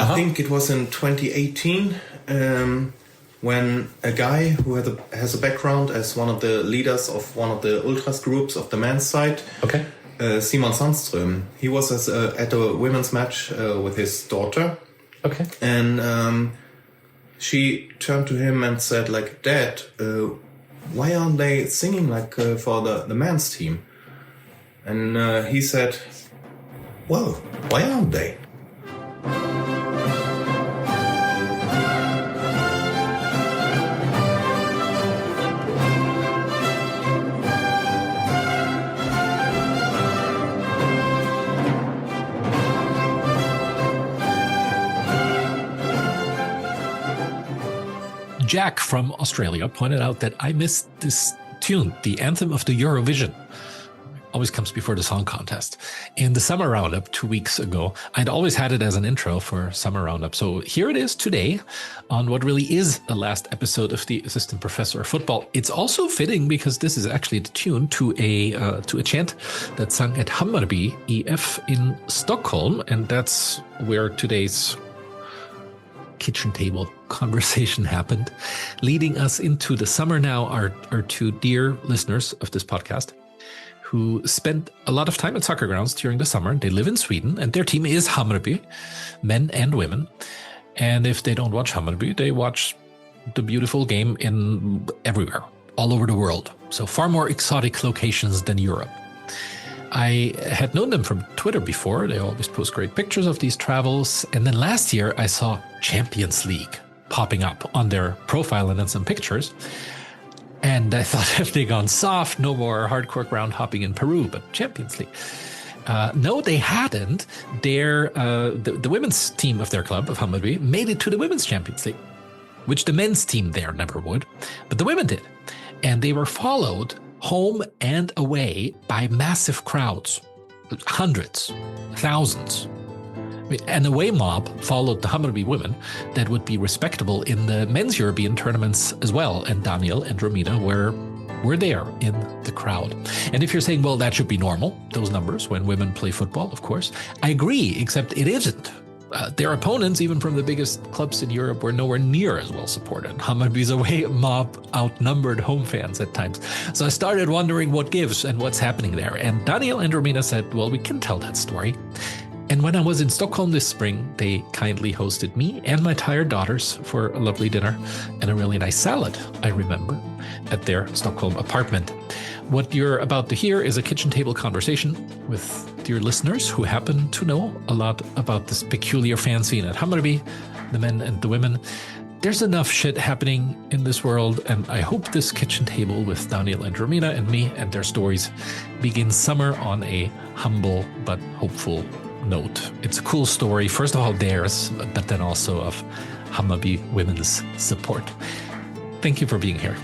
I think it was in 2018 when a guy who has a background as one of the leaders of one of the ultras groups of the men's side, Simon Sandström, he was at a women's match with his daughter. Okay. And she turned to him and said, like, Dad, why aren't they singing like for the men's team? And he said, well, why aren't they? Jack from Australia pointed out that I missed this tune, the anthem of the Eurovision. Always comes before the song contest. In the Summer Roundup 2 weeks ago, I'd always had it as an intro for Summer Roundup. So here it is today on what really is the last episode of the Assistant Professor of Football. It's also fitting because this is actually the tune to a chant that's sung at Hammarby EF in Stockholm. And that's where today's kitchen table conversation happened. Leading us into the summer now are two dear listeners of this podcast who spent a lot of time at soccer grounds during the summer. They live in Sweden and their team is Hammarby, men and women. And if they don't watch Hammarby, they watch the beautiful game in everywhere, all over the world. So far more exotic locations than Europe. I had known them from Twitter before. They always post great pictures of these travels. And then last year I saw Champions League popping up on their profile and then some pictures. And I thought, have they gone soft? No more hardcore ground hopping in Peru, but Champions League. No, they hadn't. The women's team of their club, of Hammarby, made it to the Women's Champions League, which the men's team there never would. But the women did. And they were followed home and away by massive crowds, hundreds, thousands. An away mob followed the Hammarby women that would be respectable in the men's European tournaments as well. And Daniel and Romina were there in the crowd. And if you're saying, well, that should be normal, those numbers when women play football, of course, I agree, except it isn't. Their opponents, even from the biggest clubs in Europe, were nowhere near as well supported. Hammarby's away mob outnumbered home fans at times. So I started wondering what gives and what's happening there. And Daniel and Romina said, well, we can tell that story. And when I was in Stockholm this spring, they kindly hosted me and my tired daughters for a lovely dinner and a really nice salad, I remember, at their Stockholm apartment. What you're about to hear is a kitchen table conversation with dear listeners who happen to know a lot about this peculiar fan scene at Hammarby, the men and the women. There's enough shit happening in this world, and I hope this kitchen table with Daniel and Romina and me and their stories begins summer on a humble but hopeful note. It's a cool story, first of all theirs, but then also of Hammarby women's support. Thank you for being here.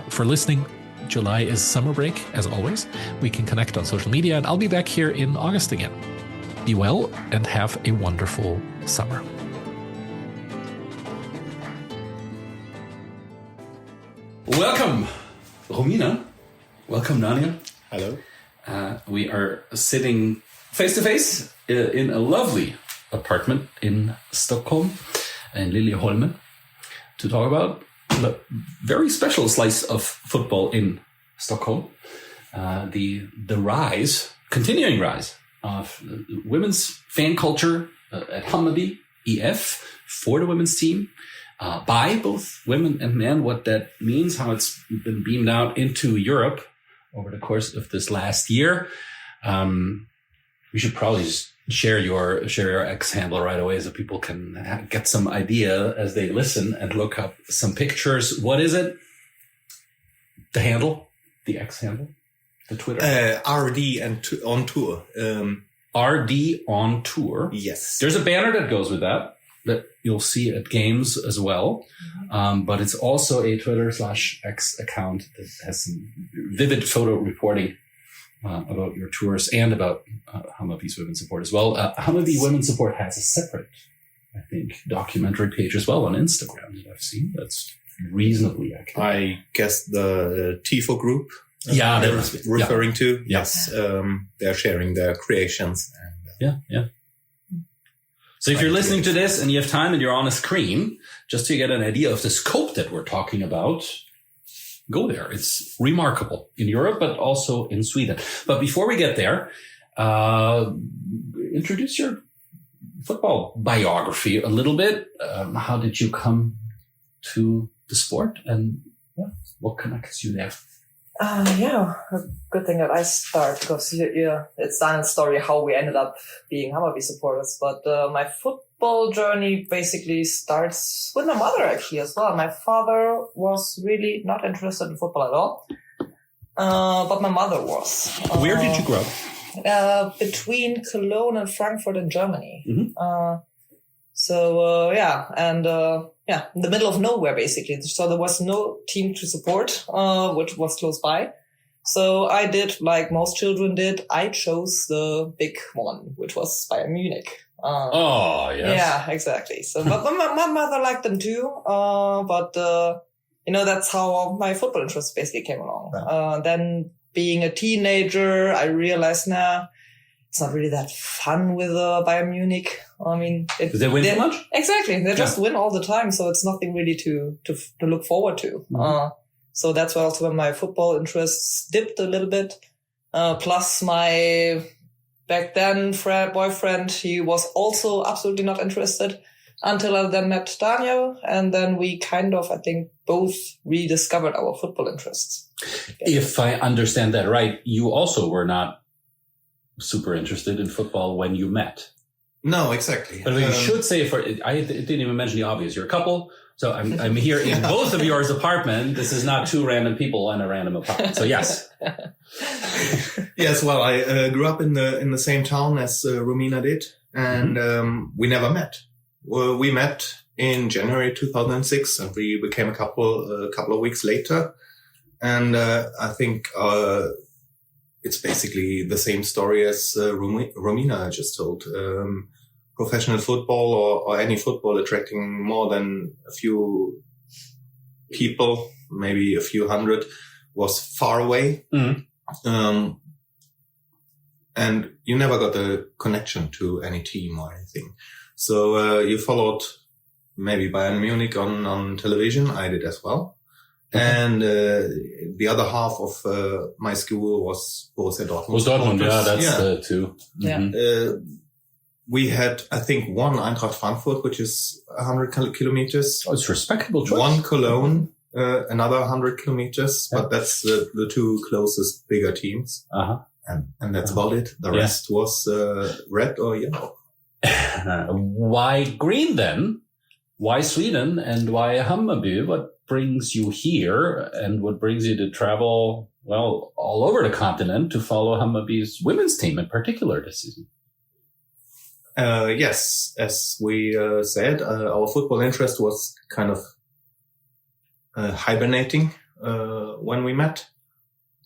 For listening. July is summer break, as always. We can connect on social media, and I'll be back here in August again. Be well and have a wonderful summer. Welcome, Romina. Welcome, Daniel. Hello. We are sitting face to face in a lovely apartment in Stockholm, in Liljeholmen, to talk about a very special slice of football in Stockholm. The continuing rise of women's fan culture at Hammarby EF for the women's team, by both women and men, what that means, how it's been beamed out into Europe over the course of this last year. We should probably just share your X handle right away so people can get some idea as they listen and look up some pictures. What is it? The handle? The X handle? The Twitter? RD and on tour. RD on tour. Yes. There's a banner that goes with that you'll see at games as well. But it's also a Twitter/X account that has some vivid photo reporting about your tours and about Hammarby's women's support as well. Hammarby Women's Support has a separate, I think, documentary page as well on Instagram that I've seen. That's reasonably active. I guess the tifo group. They're referring to. Yes, they're sharing their creations. And, yeah. So if you're listening to this and you have time and you're on a screen, just to get an idea of the scope that we're talking about, go there. It's remarkable in Europe, but also in Sweden. But before we get there, introduce your football biography a little bit. How did you come to the sport, and what connects you there? A good thing that I start, because it's Daniel's story how we ended up being Hammarby supporters. But my football journey basically starts with my mother actually as well. My father was really not interested in football at all, but my mother was. Where did you grow up? Between Cologne and Frankfurt in Germany. Mm-hmm. In the middle of nowhere, basically. So there was no team to support, which was close by. So I did, like most children did, I chose the big one, which was Bayern Munich. Yes. Yeah, exactly. So, but my mother liked them too. That's how my football interest basically came along. Right. Then being a teenager, I realized, it's not really that fun with Bayern Munich. I mean, do they win so much? Exactly. They just win all the time. So it's nothing really to look forward to. Mm-hmm. So that's also when my football interests dipped a little bit. Plus my back then boyfriend, he was also absolutely not interested until I then met Daniel. And then we kind of, I think, both rediscovered our football interests. If I understand that right, you also were not super interested in football when you met. No, exactly. But you should say, I didn't even mention the obvious. You're a couple. So I'm here in both of yours apartment. This is not two random people in a random apartment. So yes. Yes. Well, I grew up in the same town as Romina did, and we never met. Well, we met in January 2006, and we became a couple of weeks later. And I think it's basically the same story as Romina just told. Professional football or any football attracting more than a few people, maybe a few hundred, was far away. Mm-hmm. And you never got a connection to any team or anything. So you followed maybe Bayern Munich on television. I did as well. Okay. And the other half of my school was Borussia Dortmund. Was Dortmund, that's the two. Mm-hmm. Yeah. We had, I think, one Eintracht Frankfurt, which is 100 kilometers. Oh, it's a respectable choice. One Cologne, another 100 kilometers. Yeah. But that's the two closest bigger teams. Uh-huh. And that's about it. The rest was red or yellow. Why green then? Why Sweden and why Hammarby? What brings you here and what brings you to travel, well, all over the continent to follow Hammarby's women's team in particular this season? Yes, as we said, our football interest was kind of hibernating when we met.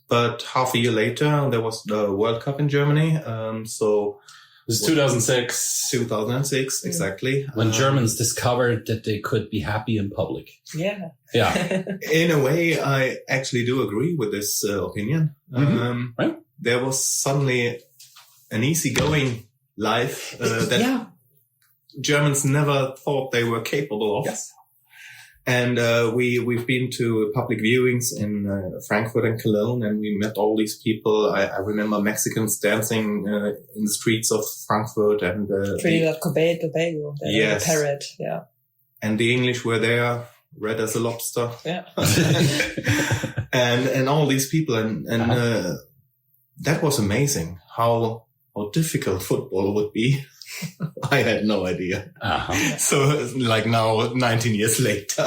But half a year later, there was the World Cup in Germany. So it was 2006. 2006, exactly. When Germans discovered that they could be happy in public. Yeah. Yeah. In a way, I actually do agree with this opinion. Mm-hmm. Right. There was suddenly an easygoing life that Germans never thought they were capable of. Yes. And we've been to public viewings in Frankfurt and Cologne, and we met all these people. I remember Mexicans dancing in the streets of Frankfurt and Trinidad Tobago, yes, parrot, yeah. And the English were there, red as a lobster. Yeah. and all these people, and that was amazing. How difficult football would be. I had no idea. Uh-huh. So, like now, 19 years later.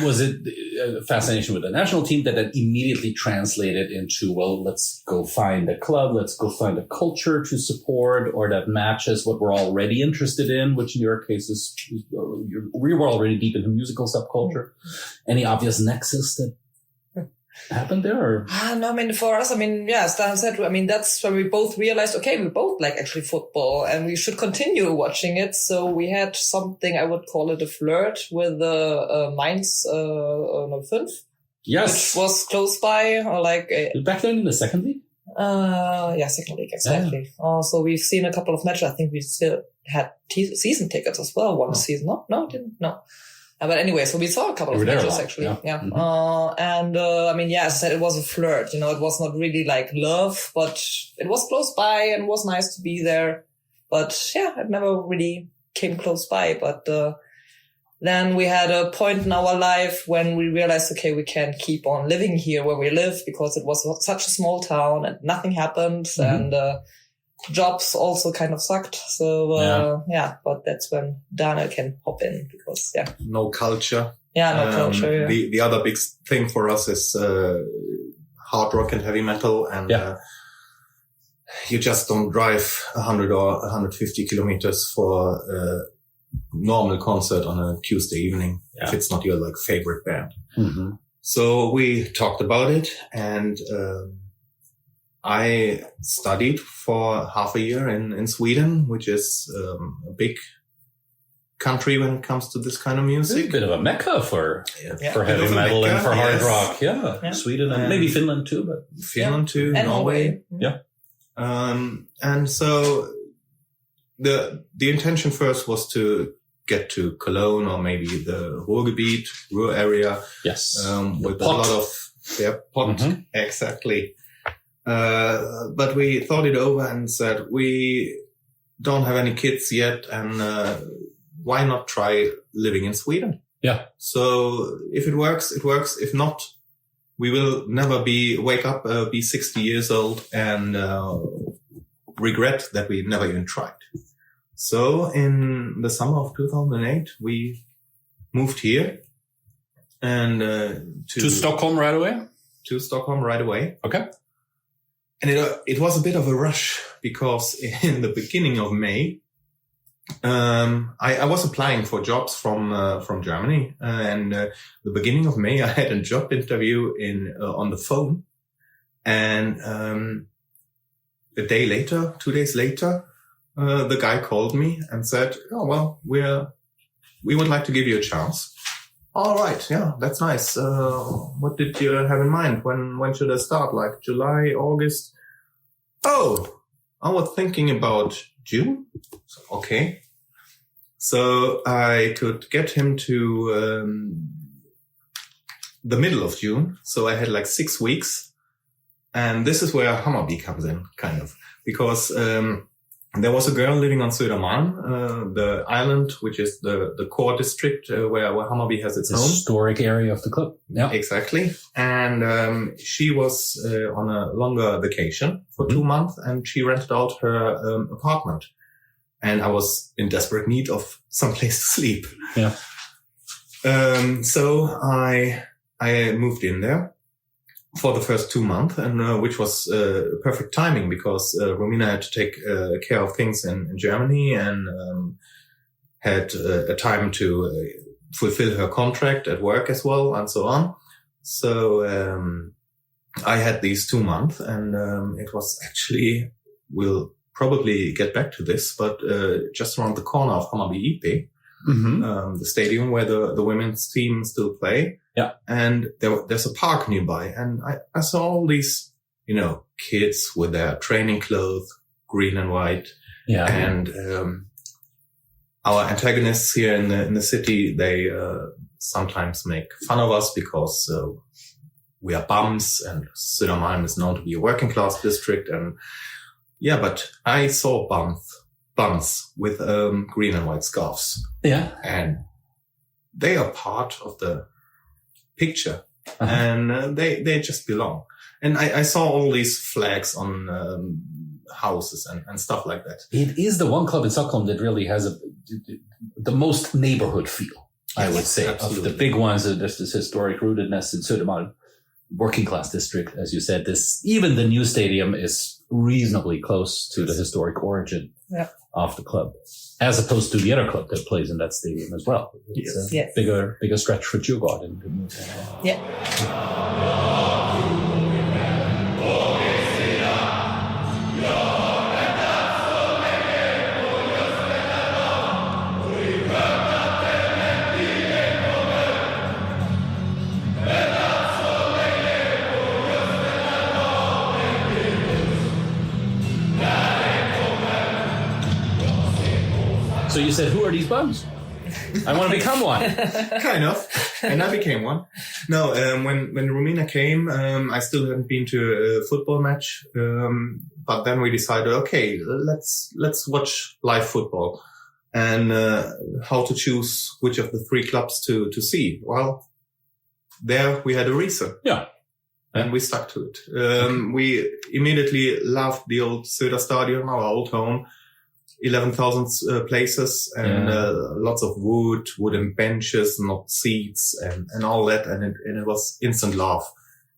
Was it a fascination with the national team that immediately translated into, well, let's go find a club, let's go find a culture to support, or that matches what we're already interested in, which in your case is, we were already deep into musical subculture. Any obvious nexus that happened there? Or? No, I mean, for us, I mean, yeah, as Dan said, I mean, that's when we both realized, okay, we both like actually football and we should continue watching it. So we had something, I would call it a flirt with Mainz 05. Yes. Which was close by, or like... back then in the second league? Second league, exactly. So we've seen a couple of matches. I think we still had season tickets as well one season. No, didn't. No. But anyway, so we saw a couple of matches actually. Yeah. Mm-hmm. As I said, it was a flirt. It was not really like love, but it was close by and it was nice to be there. But it never really came close by. But then we had a point in our life when we realized, okay, we can't keep on living here where we live because it was such a small town and nothing happened. Mm-hmm. And jobs also kind of sucked. So, but that's when Daniel can hop in because, no culture. Yeah, no culture. Yeah. The other big thing for us is hard rock and heavy metal. And you just don't drive 100 or 150 kilometers for a normal concert on a Tuesday evening if it's not your favorite band. Mm-hmm. So we talked about it, and I studied for half a year in Sweden, which is a big country when it comes to this kind of music. It's a bit of a mecca for heavy metal and for hard rock. Yeah. Sweden and maybe Finland too, but Finland too, and Norway. Yeah. And so the intention first was to get to Cologne or maybe the Ruhr area. Yes. With a lot of pot. Mm-hmm. Exactly. But we thought it over and said, we don't have any kids yet, and why not try living in Sweden? Yeah. So if it works, it works. If not, we will never wake up, be 60 years old and regret that we never even tried. So in the summer of 2008, we moved here and to Stockholm right away? To Stockholm right away. Okay. And it was a bit of a rush because in the beginning of May, I was applying for jobs from Germany, and the beginning of May I had a job interview on the phone, and 2 days later, the guy called me and said, "Oh well, we would like to give you a chance." All right, yeah, that's nice. What did you have in mind? When should I start? Like July, August? Oh, I was thinking about June. Okay. So I could get him to the middle of June. So I had 6 weeks. And this is where Hammarby comes in, kind of. Because there was a girl living on Söder, the island, which is the core district where Hammarby has its home. Historic area of the club. Yeah, exactly. And she was on a longer vacation for 2 months, and she rented out her apartment. And I was in desperate need of some place to sleep. Yeah. So I moved in there for the first 2 months, and which was perfect timing because Romina had to take care of things in Germany and had a time to fulfill her contract at work as well, and so on. So I had these 2 months, and it was actually, we'll probably get back to this, but just around the corner of Hammarby IP, the stadium where the women's team still play. Yeah. And there's a park nearby, and I saw all these, kids with their training clothes, green and white. Yeah. And our antagonists here in the city, they sometimes make fun of us because we are bums, and Södermalm is known to be a working class district. And yeah, but I saw bums with green and white scarves. Yeah. And they are part of the picture, and they just belong. And I saw all these flags on houses and stuff like that. It is the one club in Stockholm that really has the most neighborhood feel, I would say. Absolutely. Of the big ones, there's this historic rootedness in Södermalm, working class district, as you said. Even the new stadium is reasonably close to the historic origin of the club, as opposed to the other club that plays in that stadium as well. It's a bigger stretch for Djurgården. Yeah. So you said, who are these bums? I want to become one. Kind of. And I became one. No, when Romina came, I still hadn't been to a football match. But then we decided, okay, let's watch live football and, how to choose which of the 3 clubs to see. Well, there we had a reason. Yeah. And we stuck to it. We immediately loved the old Söder stadium, our old home. 11,000 places and lots of wooden benches, not seats and all that. And it was instant love.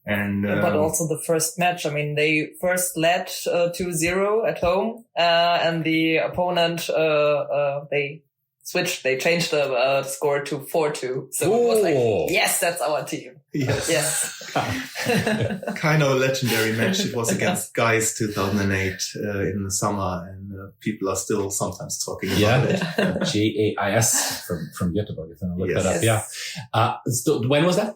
And but also the first match. I mean, they first led 2-0 at home, and the opponent they changed the score to 4-2. So it was like, yes, that's our team. Yes. Kind of a legendary match. It was against Guys 2008 in the summer, and people are still sometimes talking about it. GAIS from Göteborg. If I look that up. Yeah. So when was that?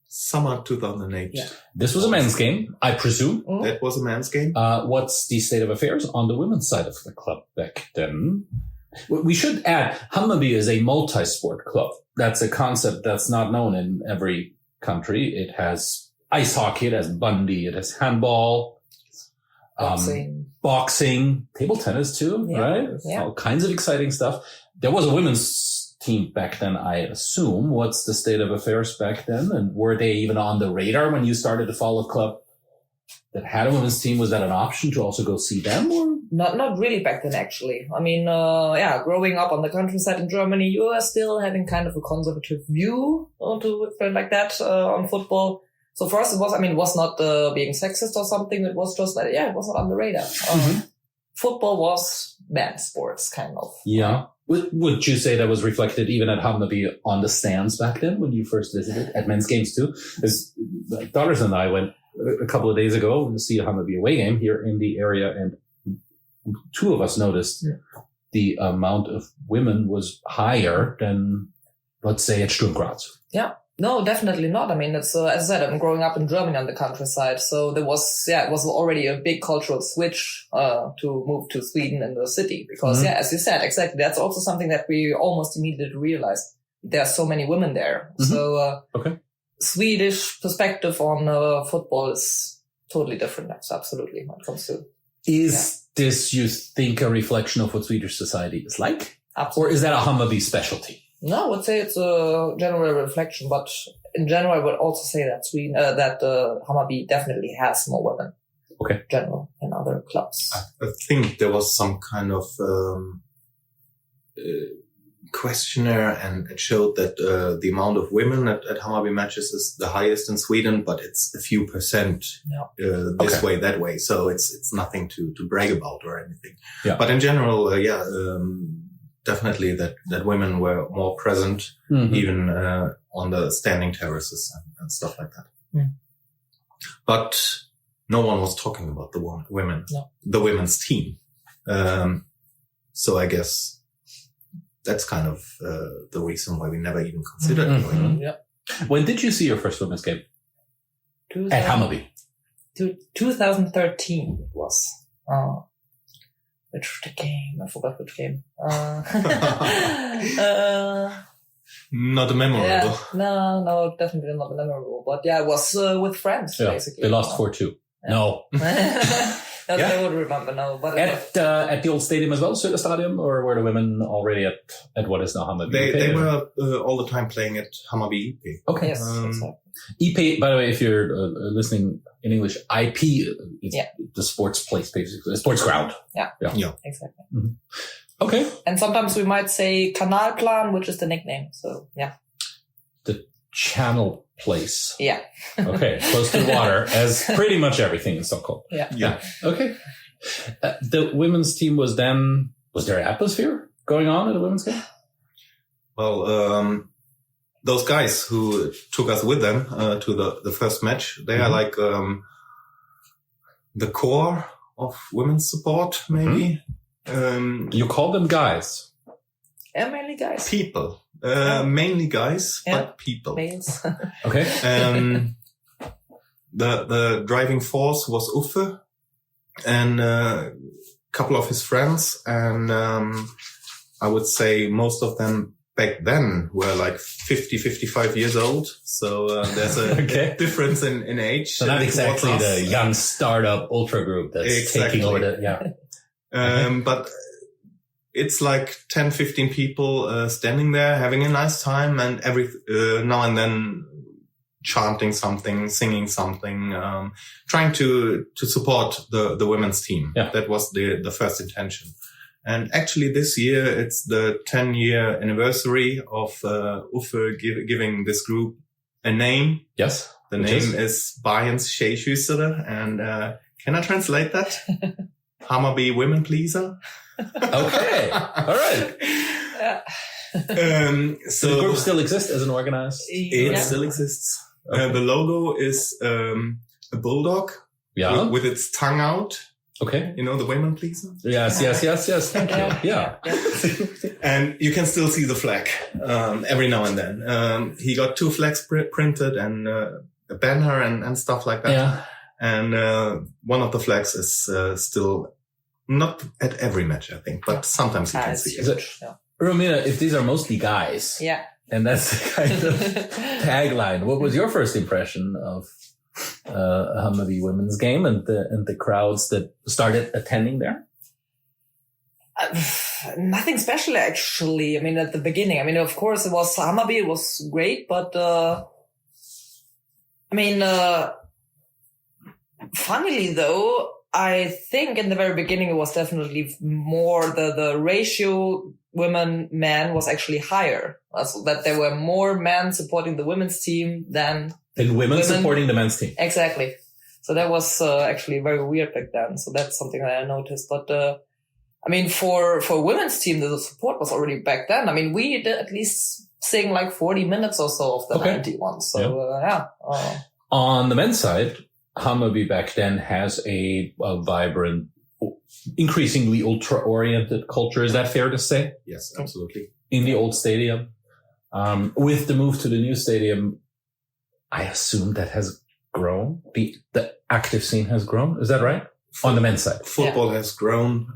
Summer 2008. Yeah. This was a men's game, I presume. That was a men's game. What's the state of affairs on the women's side of the club back then? We should add, Hammarby is a multi-sport club. That's a concept that's not known in every country. It has ice hockey, it has bandy, it has handball, boxing, table tennis too, right? Yeah. All kinds of exciting stuff. There was a women's team back then, I assume. What's the state of affairs back then? And were they even on the radar when you started to follow a club that had a women's team? Was that an option to also go see them? Or? Not really back then, actually. I mean, growing up on the countryside in Germany, you are still having kind of a conservative view to like that on football. So for us, it was not being sexist or something. It was just like, it was not on the radar. Football was men's sports, kind of. Yeah. Would you say that was reflected even at Hammarby on the stands back then when you first visited at men's games too? As daughters and I went a couple of days ago to see a Hammarby away game here in the area, and 2 of us noticed the amount of women was higher than, let's say, at Sturm Graz. Yeah. No, definitely not. I mean, it's, as I said, I'm growing up in Germany on the countryside. So there was, it was already a big cultural switch, to move to Sweden and the city. Because, as you said, exactly. That's also something that we almost immediately realized. There are so many women there. So, Swedish perspective on, football is totally different. That's absolutely when it comes to. Is this, you think, a reflection of what Swedish society is like? Absolutely. Or is that a Hammarby specialty? No, I would say it's a general reflection, but in general, I would also say that Hammarby definitely has more women. Okay. In general, than other clubs. I think there was some kind of questionnaire, and it showed that the amount of women at Hammarby matches is the highest in Sweden, but it's a few percent this way, that way. So it's nothing to brag about or anything. Yeah. But in general, definitely that women were more present, even on the standing terraces and stuff like that. But no one was talking about the women, the women's team. So I guess that's kind of the reason why we never even considered it. Yeah. When did you see your first women's game? At Hammarby? 2013 it was. Which game? I forgot which game. Not memorable. Yeah, no, definitely not memorable. But it was with friends, basically. They lost 4-2. Yeah. No. I would remember now. But at the old stadium as well, Söder Stadium, or were the women already at what is now Hammarby? They were all the time playing at Hammarby IP. Okay. Yes, exactly. IP, by the way, if you're listening in English, IP is the sports place, basically, the sports ground. Yeah. Exactly. Mm-hmm. Okay. And sometimes we might say Kanalplan, which is the nickname. So, the channel place. Yeah. Okay. Close to the water, as pretty much everything in Stockholm. Yeah. Okay. The women's team was there an atmosphere going on at the women's game? Well, those guys who took us with them to the first match, they are like the core of women's support, maybe. You call them guys? Yeah, mainly guys. People. Mainly guys, but people. Males. Okay. The driving force was Uffe and a couple of his friends, and I would say most of them back then were like 50, 55 years old. So there's a difference in age. So not exactly the young startup ultra group that's taking over But it's like 10, 15 people standing there having a nice time, and every now and then chanting something, singing something, trying to support the women's team. Yeah. That was the first intention. And actually this year, it's the 10-year anniversary of Uffe giving this group a name. Yes. The name is Bajen's Söder. And can I translate that? Hammarby Women Pleaser. Okay. All right. Yeah. So the group still exists as an organized? It still exists. Okay. The logo is a bulldog with its tongue out. Okay. You know, the women pleaser? Yes. Thank you. Yeah. And you can still see the flag every now and then. He got 2 flags printed and a banner and stuff like that. Yeah. And one of the flags is still not at every match, I think, but sometimes you can see it. Romina, if these are mostly guys, and that's the kind of tagline, what was your first impression of a Hammarby women's game and the crowds that started attending there? Nothing special, actually. I mean, at the beginning, of course, it was Hammarby. It was great, but funnily though, I think in the very beginning it was definitely more the ratio women-men was actually higher. So that there were more men supporting the women's team than women supporting the men's team. Exactly. So that was actually very weird back then. So that's something that I noticed. But for women's team, the support was already back then. We did at least sing like 40 minutes or so of the 91. So on the men's side, Hammarby back then has a vibrant, increasingly ultra-oriented culture. Is that fair to say? Yes, absolutely. In the old stadium. With the move to the new stadium, I assume that has grown. The active scene has grown. Is that right? On the men's side. Football has grown.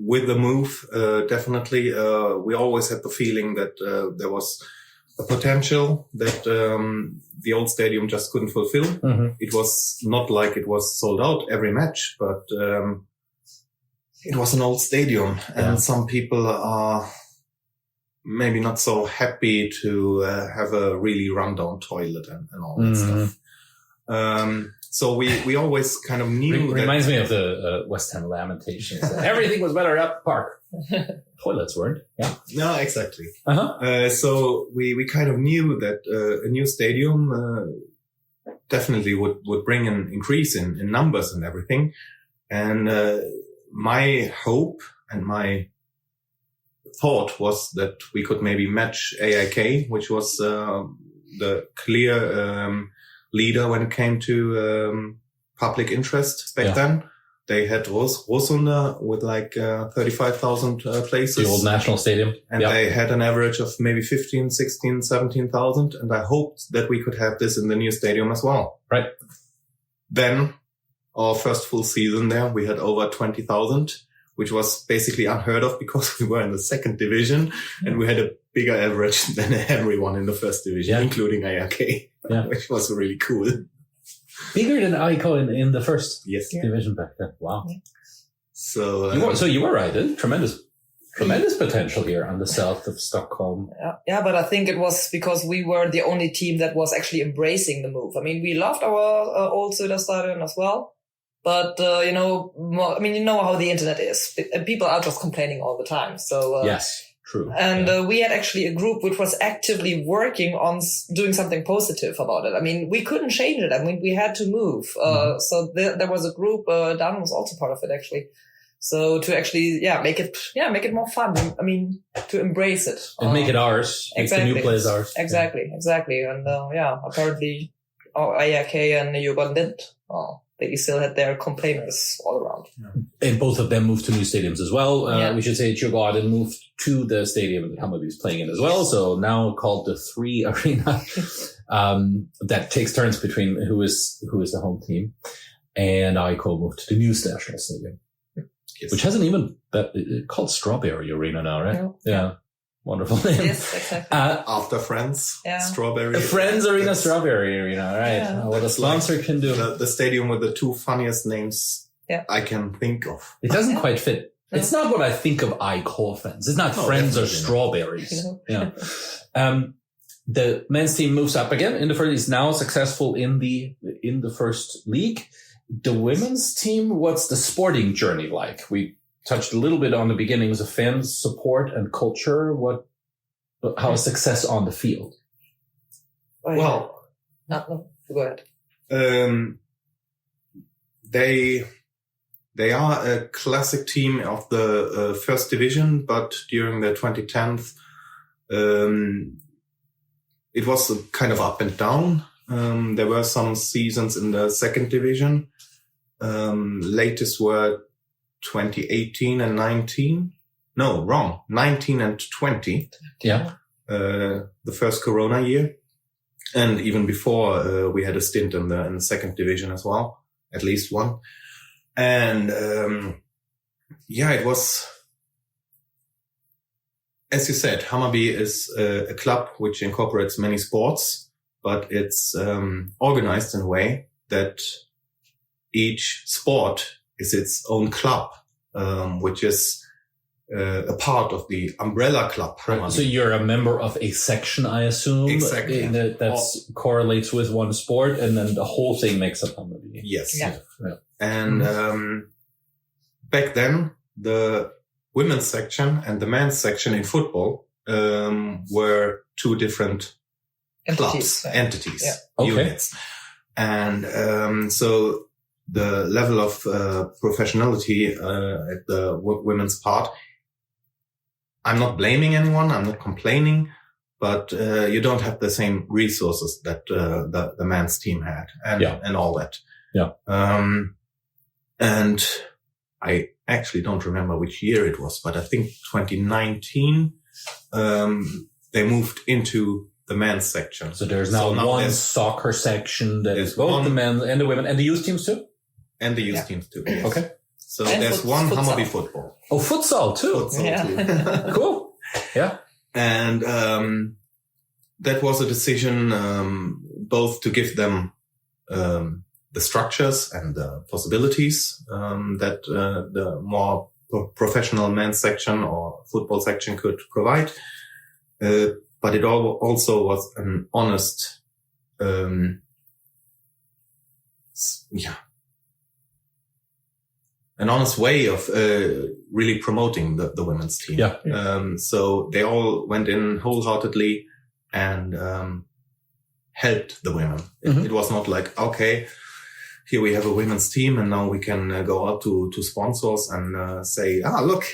With the move, definitely. We always had the feeling that there was a potential that the old stadium just couldn't fulfill. Mm-hmm. It was not like it was sold out every match, but it was an old stadium, and some people are maybe not so happy to have a really rundown toilet and all that stuff. So we always kind of knew. Reminds me of the West Ham Lamentations. Everything was better at the park. Toilets weren't. Yeah. No, exactly. So we kind of knew that a new stadium definitely would bring an increase in numbers and everything. And my hope and my thought was that we could maybe match AIK, which was the clear leader when it came to public interest back then. They had Rosunda with like 35,000 places. The old national stadium. And they had an average of maybe 15, 16, 17,000. And I hoped that we could have this in the new stadium as well. Right. Then our first full season there, we had over 20,000, which was basically unheard of because we were in the second division and we had a bigger average than everyone in the first division, including AIK, which was really cool. Bigger than AIK in the first division back then. Wow. Yeah. So you were right. Tremendous potential here on the south of Stockholm. Yeah, but I think it was because we were the only team that was actually embracing the move. We loved our old Söder Stadion as well. But, you know how the internet is. People are just complaining all the time. So, yes, true. And we had actually a group which was actively working on doing something positive about it. We couldn't change it. We had to move. So there was a group, Dan was also part of it actually. So to actually, make it more fun. To embrace it. And make it ours. Exactly. Make the new place ours. Exactly. And, apparently AIK and Djurgården didn't. They still had their complainers all around. And both of them moved to new stadiums as well. We should say Djurgården moved to the stadium that Hammarby is playing in as well. So now called the 3 Arena, that takes turns between who is the home team. And AIK moved to the new national stadium. Yes. Which hasn't even called Strawberry Arena now, right? Yeah. Wonderful name. Yes, exactly. After Friends, Strawberry. Friends Arena, Strawberry Arena, right? Yeah. What a sponsor can do. The stadium with the two funniest names I can think of. It doesn't quite fit. No. It's not what I think of I call friends. It's not friends or strawberries. No. Yeah. The men's team moves up again in the first. Is now successful in the first league. The women's team. What's the sporting journey like? We touched a little bit on the beginnings of fans support and culture. How is success on the field? Well, no, go ahead. They are a classic team of the first division, but during the 2010s, it was a kind of up and down. There were some seasons in the second division. Latest were 2018 and 19. No, wrong. 19 and 20. Yeah. The first Corona year. And even before, we had a stint in the second division as well. At least one. And, it was, as you said, Hammarby is a club which incorporates many sports, but it's, organized in a way that each sport is its own club, which is, a part of the umbrella club. Right. So you're a member of a section, I assume. Exactly. That correlates with one sport, and then the whole thing makes up Hammarby. Yes. Yeah. And back then, the women's section and the men's section in football were two different entities, units. And so the level of professionality at the women's part, I'm not blaming anyone, I'm not complaining, but you don't have the same resources that the men's team had and all that. Yeah. And I actually don't remember which year it was, but I think 2019, they moved into the men's section. So there's now one soccer section that is both the men and the women and the youth teams too? And the youth teams too. Yes. Okay. So there's one Hammarby football. Oh, futsal too. Too. Cool. Yeah. And, that was a decision, both to give them, the structures and the possibilities, that, the more professional men's section or football section could provide. But it also was an honest, an honest way of really promoting the women's team. Yeah. So they all went in wholeheartedly and helped the women. Mm-hmm. It was not like, okay, here we have a women's team and now we can go out to sponsors and say, look,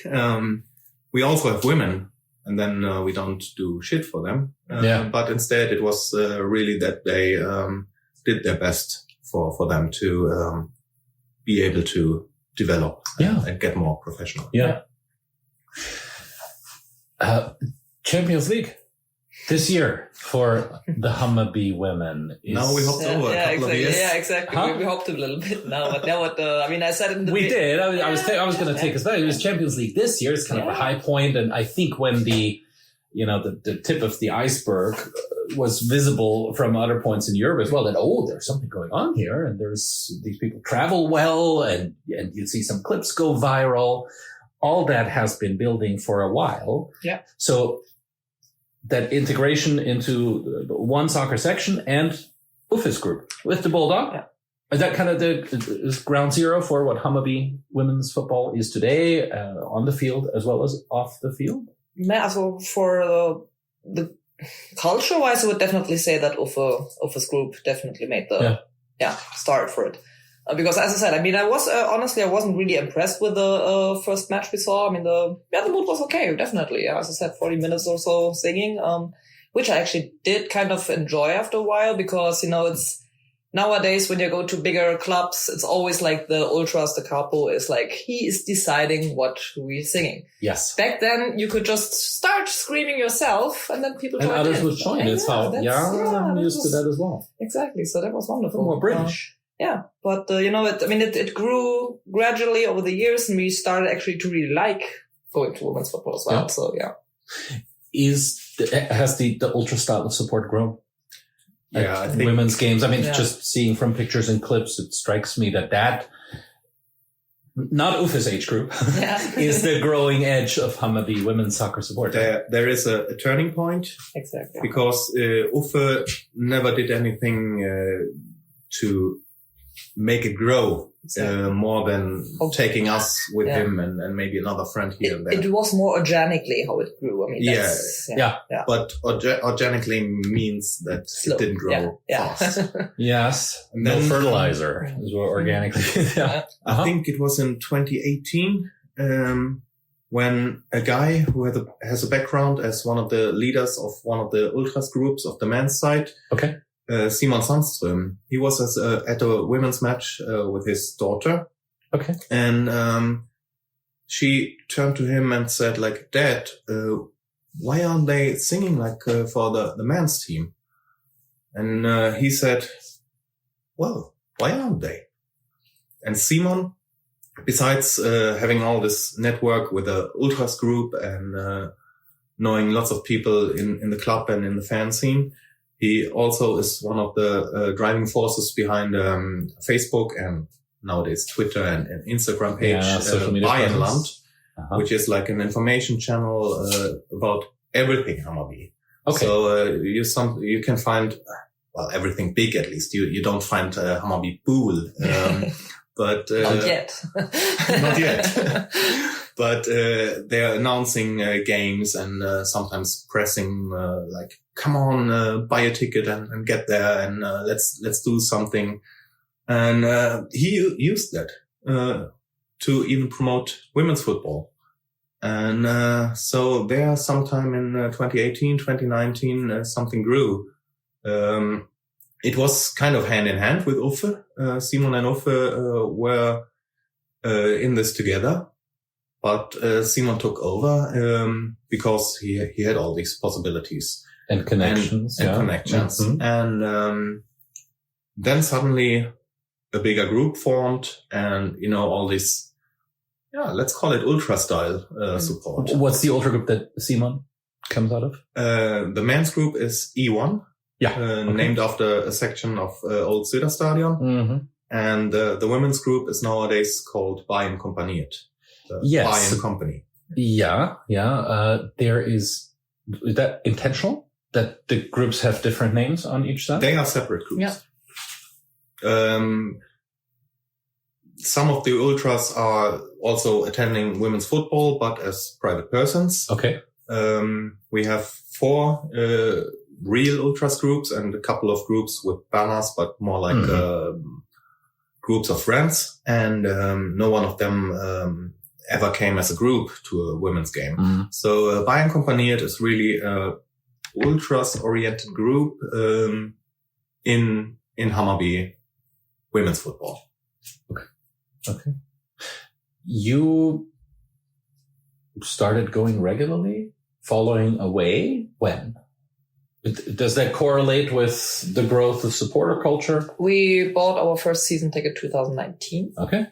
we also have women. And then we don't do shit for them. But instead it was really that they did their best for them to be able to develop and get more professional. Yeah. Champions League this year for the Hammarby women. Now we hopped over a couple of years. Yeah, exactly. Huh? We hopped a little bit now, but now I said it in the We did. I was going to take us back. It was Champions League this year. It's kind of a high point, and I think when the tip of the iceberg was visible from other points in Europe as well, that there's something going on here, and there's these people travel well, and you see some clips go viral. All that has been building for a while. Yeah. So that integration into one soccer section and Uffe's group with the Bulldog. Yeah. Is that kind of is ground zero for what Hammarby women's football is today, on the field as well as off the field? Yeah, so for the culture-wise, I would definitely say that Uffe's group definitely made the start for it. Because as I said, I was honestly, I wasn't really impressed with the first match we saw. the mood was okay, definitely. As I said, 40 minutes or so singing, which I actually did kind of enjoy after a while because, it's nowadays when you go to bigger clubs, it's always like the ultras, the capo is like, he is deciding what we're singing. Yes. Back then, you could just start screaming yourself and then people and others would join. It's how, I'm used to that as well. Exactly. So that was wonderful. More British. But it grew gradually over the years, and we started actually to really like going to women's football as well. Yeah. So Has the ultra style of support grown? Yeah, I think women's games. I mean, just seeing from pictures and clips, it strikes me that not Uffe's age group, is the growing edge of Hammarby women's soccer support. There is a turning point. Exactly. Because Uffe never did anything to make it grow more than taking us with him and maybe another friend here and there. It was more organically how it grew. I mean, but organically means that slow. It didn't grow fast. Yes. And no then, fertilizer is what organically. I think it was in 2018 when a guy who has a background as one of the leaders of one of the ultras groups of the men's side. Okay. Simon Sandström. He was at a women's match with his daughter. Okay. And she turned to him and said, like, Dad, why aren't they singing like for the men's team? And he said, well, why aren't they? And Simon, besides having all this network with the ultras group and knowing lots of people in the club and in the fan scene, he also is one of the driving forces behind Facebook and nowadays Twitter and Instagram page, Bajen, which is like an information channel about everything Hammarby. Okay. So you can find everything big at least. You don't find Hammarby Pool, but not yet. Not yet. But they're announcing games and sometimes pressing like, come on, buy a ticket and get there and let's do something. And he used that to even promote women's football. And so there sometime in 2018, 2019, something grew. It was kind of hand in hand with Uffe. Simon and Uffe were in this together. But Simon took over because he had all these possibilities and connections, and connections, mm-hmm. and then suddenly a bigger group formed, and all this, let's call it ultra style support. What's the ultra group that Simon comes out of? The men's group is E1, named after a section of old Söder Stadion, mm-hmm. and the women's group is nowadays called Bajen Kompaniet. Bajen company. Yeah. There is that intentional that the groups have different names on each side? They are separate groups. Yeah. Some of the ultras are also attending women's football, but as private persons. Okay. We have 4 real ultras groups and a couple of groups with banners, but more like groups of friends. And no one of them ever came as a group to a women's game. So Bajen Kompaniet is really a ultras-oriented group in Hammarby women's football. Okay. You started going regularly, following away when? Does that correlate with the growth of supporter culture? We bought our first season ticket 2019. Okay.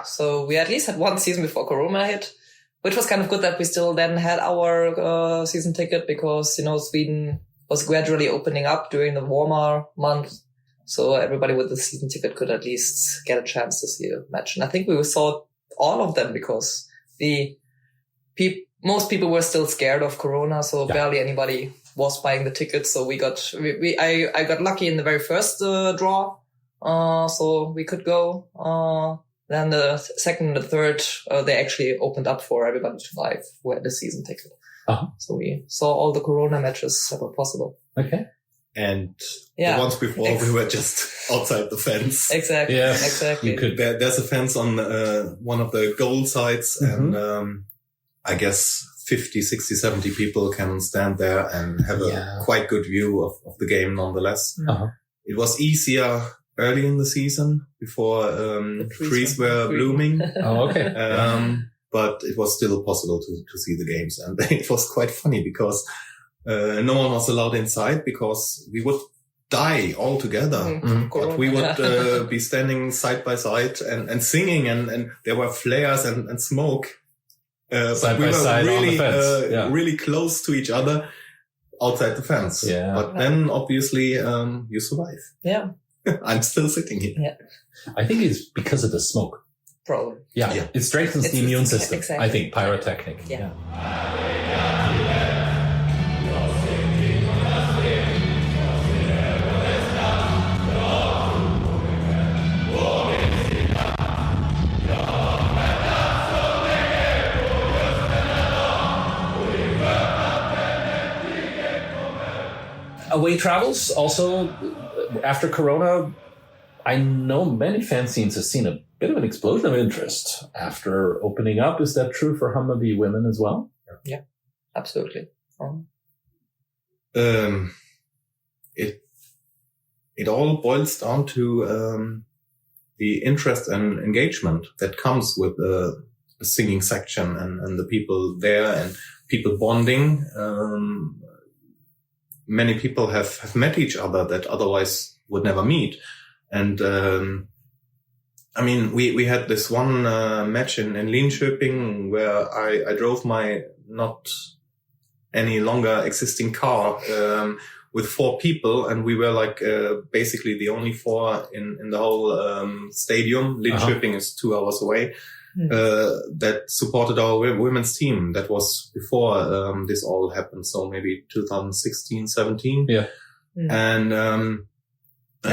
So we at least had one season before Corona hit, which was kind of good that we still then had our season ticket because, Sweden was gradually opening up during the warmer month. So everybody with the season ticket could at least get a chance to see a match. And I think we saw all of them because most people were still scared of Corona. So barely anybody was buying the tickets. So I got lucky in the very first draw. So we could go. Then the second and the third, they actually opened up for everybody to buy who had the season ticket. Uh-huh. So we saw all the Corona matches that were possible. Okay. And the ones before we were just outside the fence. Exactly. Yes. Exactly. There's a fence on one of the goal sides, and I guess 50, 60, 70 people can stand there and have a quite good view of the game nonetheless. Uh-huh. It was easier early in the season before trees were blooming. Oh, okay. But it was still possible to see the games. And it was quite funny because no one was allowed inside because we would die altogether. But we would be standing side by side and singing, and there were flares and smoke. But we were really, really close to each other outside the fence. Yeah. But then obviously, you survive. Yeah. I'm still sitting here. Yeah. I think it's because of the smoke. Probably. Yeah. It strengthens the immune system. Exactly. I think pyrotechnic. Yeah. Away travels also after Corona. I know many fanscenes have seen a bit of an explosion of interest after opening up. Is that true for Hammarby women as well? Yeah, absolutely. It all boils down to the interest and engagement that comes with the singing section and the people there and people bonding. Many people have met each other that otherwise would never meet. And, I mean, we had this one, match in Linköping where I drove my not any longer existing car, with 4 people. And we were like, basically the only 4 in the whole, stadium. Linköping is 2 hours away. That supported our women's team. That was before this all happened, so maybe 2016, 17. Yeah. And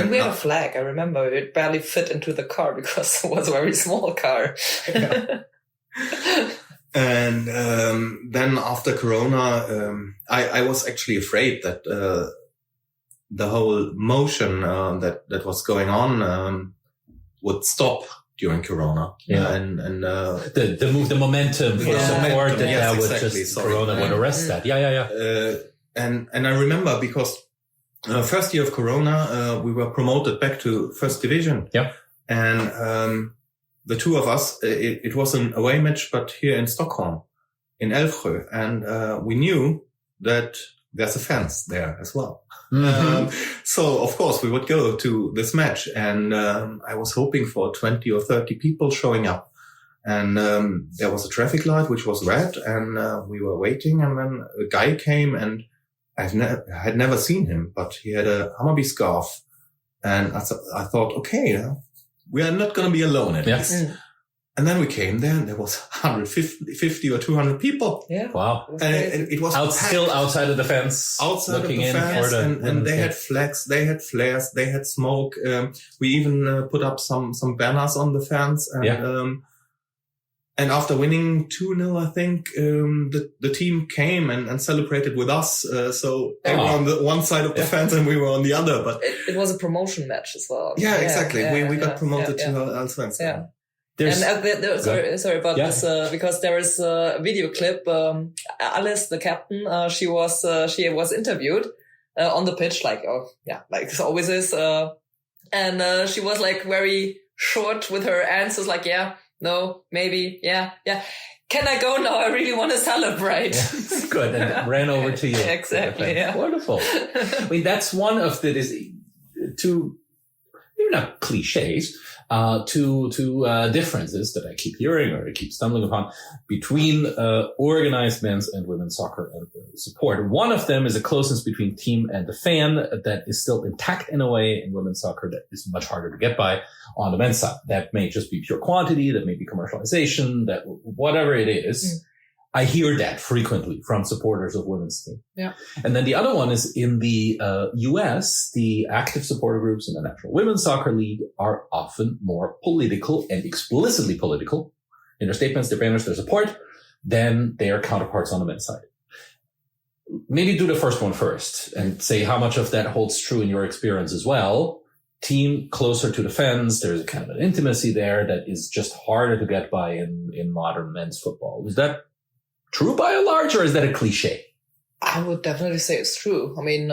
we had a flag. I remember it barely fit into the car because it was a very small car. And then after Corona, I was actually afraid that the whole motion that was going on would stop during Corona. Yeah. And the momentum for support that would just Corona would arrest that. Yeah. And I remember because first year of Corona, we were promoted back to first division. Yeah. And the 2 of us, it was an away match, but here in Stockholm, in Älvsjö. And we knew that there's a fans there as well. So of course we would go to this match, and I was hoping for 20 or 30 people showing up. And there was a traffic light which was red, and we were waiting, and then a guy came, and I had never seen him, but he had a Hammarby scarf, and I thought, okay, we are not going to be alone at least. And then we came there, and there was 150 or 200 people. Yeah. Wow. And it was still outside of the fence. Outside looking of the fence, and they had flags, they had flares, they had smoke. We even put up some banners on the fence. And, and after winning 2-0, I think, the team came and celebrated with us. So they were on the one side of the fence and we were on the other. But it was a promotion match as well. Yeah, exactly. We got promoted to Allsvenskan. Yeah. Sorry about this, because there is a video clip. Alice, the captain, she was interviewed, on the pitch, like it always is. And she was like very short with her answers, like, yeah, no, maybe, yeah. Can I go now? I really want to celebrate. Yeah. Good. And ran over to you. Exactly. Yeah. Wonderful. I mean, that's one of the, two, maybe not cliches, two differences that I keep hearing or I keep stumbling upon between organized men's and women's soccer and support. One of them is a closeness between team and the fan that is still intact in a way in women's soccer that is much harder to get by on the men's side. That may just be pure quantity, that may be commercialization, that whatever it is. I hear that frequently from supporters of women's team. Yeah. And then the other one is in the US, the active supporter groups in the National Women's Soccer League are often more political and explicitly political in their statements, their banners, their support than their counterparts on the men's side. Maybe do the first one first and say how much of that holds true in your experience as well. Team closer to the fans, there's a kind of an intimacy there that is just harder to get by in modern men's football. Is that true by and large, or is that a cliche? I would definitely say it's true. I mean,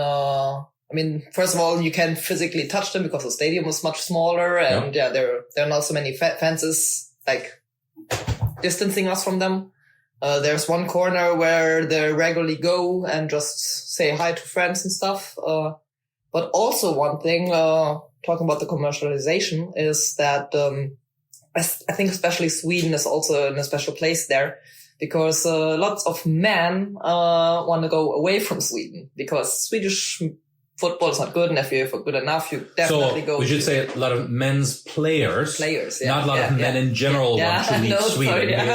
first of all, you can physically touch them because the stadium was much smaller, and there are not so many fences like distancing us from them. There's one corner where they regularly go and just say hi to friends and stuff. But also one thing, talking about the commercialization, is that I think especially Sweden is also in a special place there, because lots of men want to go away from Sweden because Swedish football is not good, and if you're good enough, you definitely go. So we should say a lot of men's players, not a lot of men in general want to leave Sweden.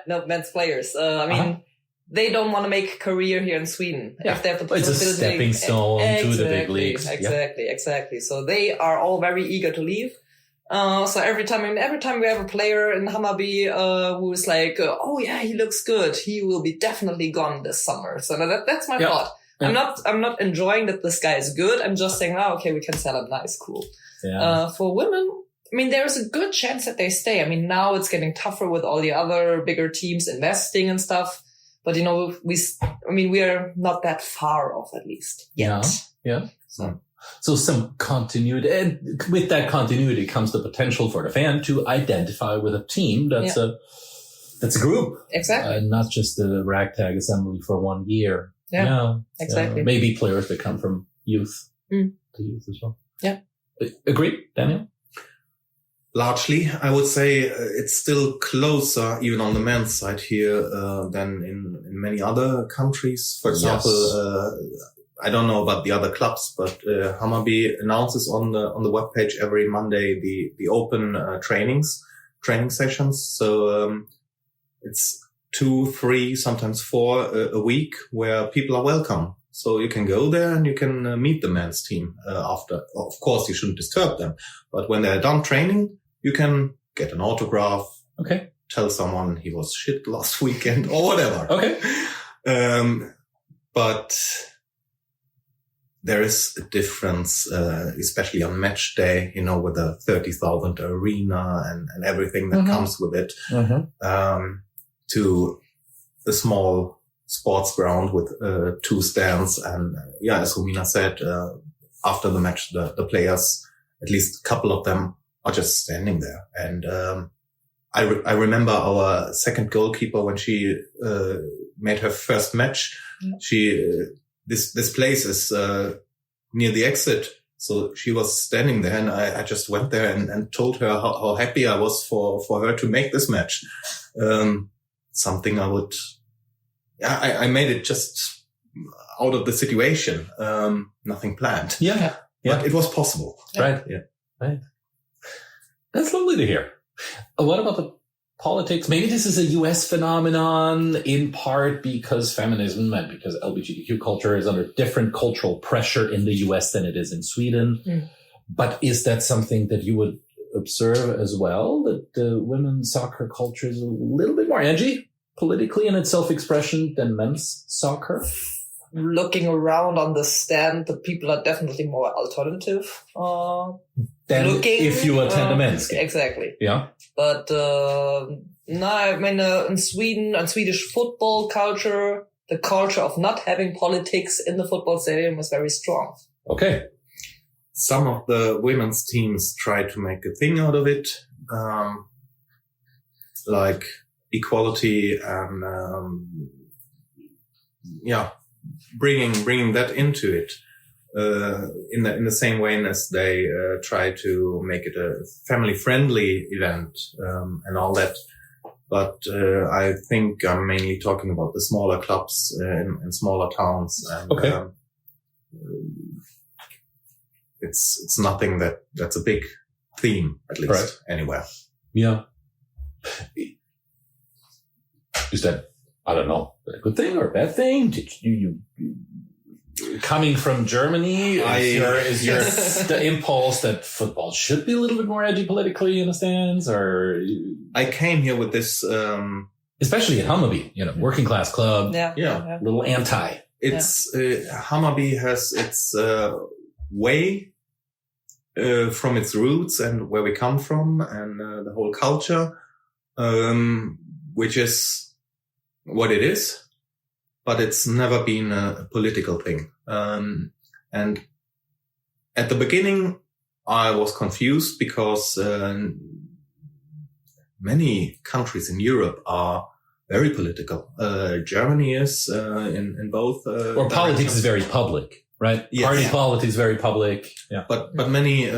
No, men's players. I mean, they don't want to make a career here in Sweden. Yeah. If they have the it's a stepping stone to the big leagues. Exactly. So they are all very eager to leave. So every time we have a player in Hammarby who is like, oh yeah, he looks good, he will be definitely gone this summer. So that's my thought. Yeah. I'm not enjoying that this guy is good. I'm just saying, okay, we can sell him. Nice, cool. Yeah. For women, I mean, there's a good chance that they stay. I mean, now it's getting tougher with all the other bigger teams investing and stuff. But we are not that far off, at least yet. Yeah. So some continuity, and with that continuity comes the potential for the fan to identify with a team that's a group. Exactly. Not just a ragtag assembly for 1 year. Yeah, exactly. Maybe players that come from youth to youth as well. Yeah. Agree, Daniel? Largely, I would say it's still closer, even on the men's side here, than in many other countries. For example, I don't know about the other clubs, but Hammarby announces on the webpage every Monday the open training sessions. So it's 2, 3, sometimes 4 a week where people are welcome. So you can go there and you can meet the men's team after. Of course, you shouldn't disturb them, but when they're done training, you can get an autograph. Okay. Tell someone he was shit last weekend or whatever. Okay. But there is a difference, especially on match day, with the 30,000 arena and everything that comes with it, to the small sports ground with 2 stands. And as Romina said, after the match, the players, at least a couple of them, are just standing there. And I remember our second goalkeeper when she made her first match. This place is near the exit. So she was standing there, and I just went there and told her how happy I was for her to make this match. Something I made it just out of the situation. Nothing planned. Yeah. But it was possible. Right. Yeah. Right. That's lovely to hear. What about the politics? Maybe this is a US phenomenon in part because feminism and because LGBTQ culture is under different cultural pressure in the US than it is in Sweden. But is that something that you would observe as well, that the women's soccer culture is a little bit more edgy politically in its self-expression than men's soccer? Looking around on the stand, the people are definitely more alternative. If you attend a men's game. Exactly. Yeah. But no, I mean, in Sweden and Swedish football culture, the culture of not having politics in the football stadium is very strong. Okay. Some of the women's teams try to make a thing out of it, like equality and bringing that into it in the same way as they try to make it a family-friendly event and all that. But I think I'm mainly talking about the smaller clubs in smaller towns. And, okay. It's nothing that's a big theme, at least, anywhere. Yeah. Is that, I don't know, a good thing or a bad thing? Did you coming from Germany, is your the impulse that football should be a little bit more edgy politically in a stance, or? I came here with this, especially at Hammarby, working class club. Yeah. Little anti. It's, Hammarby has its, way, from its roots and where we come from and, the whole culture, which is what it is, but it's never been a political thing. And at the beginning, I was confused because many countries in Europe are very political. Germany is in both. Or politics is very public. Right. Yes. Party politics, very public. Yeah. But many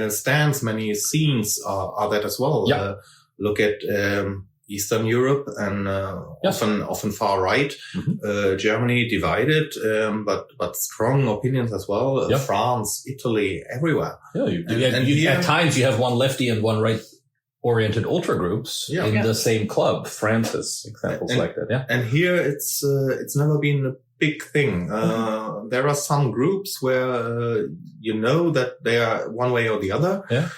stands, many scenes are that as well. Yeah. Look at Eastern Europe and often far right. Germany divided, but strong opinions as well. France, Italy, everywhere. Yeah, at times you have one lefty and one right-oriented ultra groups in the same club. France has examples like that. Yeah, and here it's never been a big thing. There are some groups where you know that they are one way or the other. Yeah.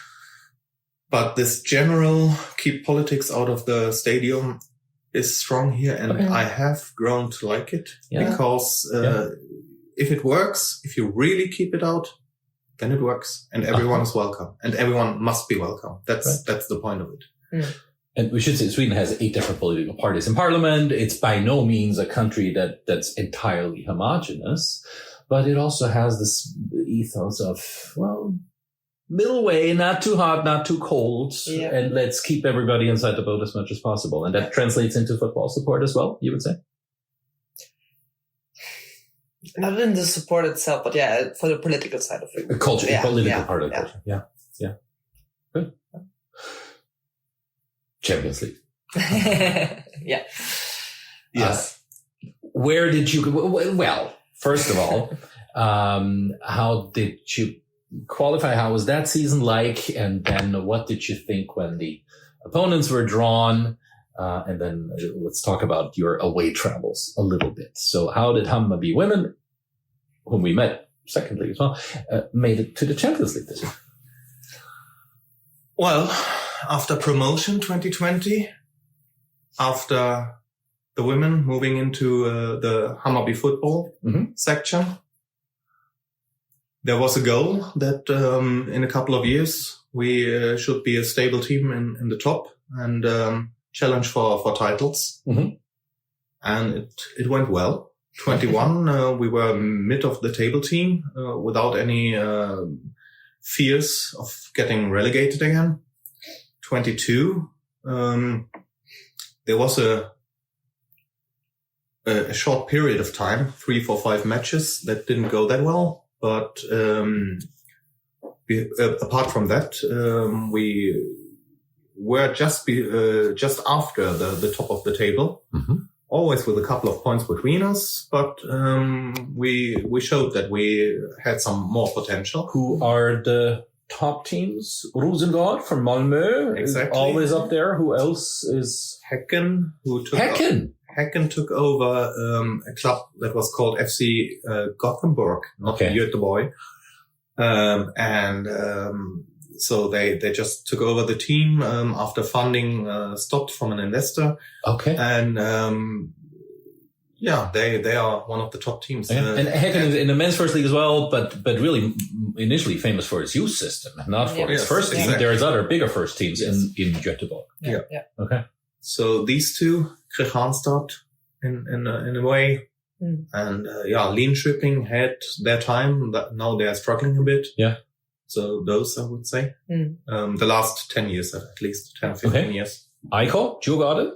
But this general keep politics out of the stadium is strong here, and I have grown to like it because if it works, if you really keep it out, then it works, and everyone is welcome, and everyone must be welcome. That's the point of it. Mm. And we should say Sweden has 8 different political parties in parliament. It's by no means a country that's entirely homogenous, but it also has this ethos of, well, middle way, not too hot, not too cold, and let's keep everybody inside the boat as much as possible. And that translates into football support as well, you would say? Not in the support itself, but for the political side of it. The culture, political part of the culture. Yeah. Good. Champions League. Yeah. Yes. Where did you, well, first of all, how did you qualify? How was that season like? And then what did you think when the opponents were drawn? And then let's talk about your away travels a little bit. So how did Hammarby women, whom we met secondly as well, made it to the Champions League this year? Well, after promotion 2020, after the women moving into the Hammarby football section, there was a goal that in a couple of years we should be a stable team in the top and challenge for titles. And it went well. 21, we were mid of the table team without any fears of getting relegated again. 22, there was a short period of time, 3, 4, 5 matches that didn't go that well. But apart from that, we were just after the top of the table, always with a couple of points between us. But we showed that we had some more potential. Who are the top teams? Rosengård from Malmö, exactly, always up there. Who else is Häcken? Häcken took over a club that was called FC Gothenburg, not Göteborg. So they just took over the team after funding stopped from an investor. Okay. And they are one of the top teams. And Häcken is in the men's first league as well, but really initially famous for its youth system, not for its first team. Exactly. There's other bigger first teams in Göteborg. Yeah. Okay. So these two, Kristianstad in a way, and Linköping had their time. Now they are struggling a bit. Yeah. So those, I would say, the last 10 years, at least 10, 15 years. Aiko, Djurgården?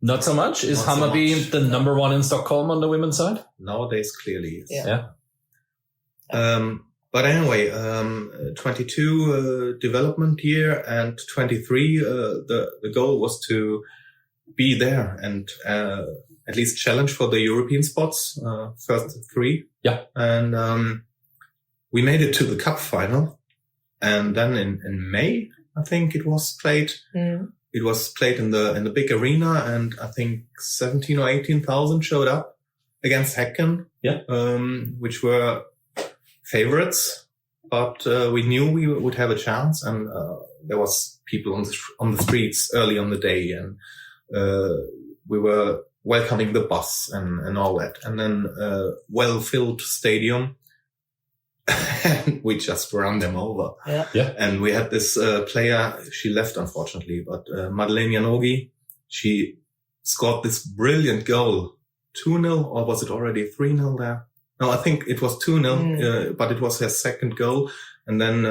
Not so much. Is Hammarby the number one in Stockholm on the women's side? Nowadays, clearly, yes. Yeah. But anyway, 22 development year and 23, the goal was to be there and at least challenge for the European spots, first 3. Yeah. And we made it to the cup final. And then in May, I think it was played. It was played in the big arena, and I think 17 or 18,000 showed up against Häcken, which were favorites. But we knew we would have a chance, and there was people on the streets early on the day, and we were welcoming the bus and all that, and then well-filled stadium. And we just ran them over. Yeah. And we had this player, she left unfortunately, but Madeleine Janogy, she scored this brilliant goal. 2-0, or was it already 3-0 there? No, I think it was 2-0, but it was her second goal. And then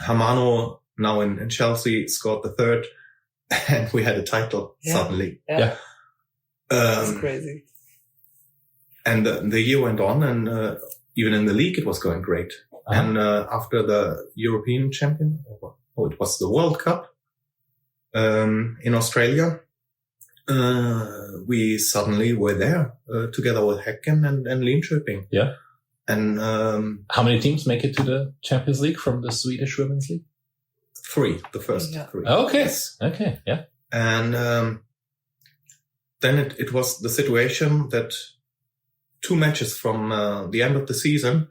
Hamano, now in Chelsea, scored the third. And we had a title suddenly. Yeah. That's crazy. And the year went on, and even in the league, it was going great. And after the European champion, it was the World Cup in Australia, we suddenly were there together with Häcken and Linköping. Yeah. And how many teams make it to the Champions League from the Swedish Women's League? 3, the first 3. Okay. Yes. Okay. Yeah. And then it was the situation that 2 matches from the end of the season,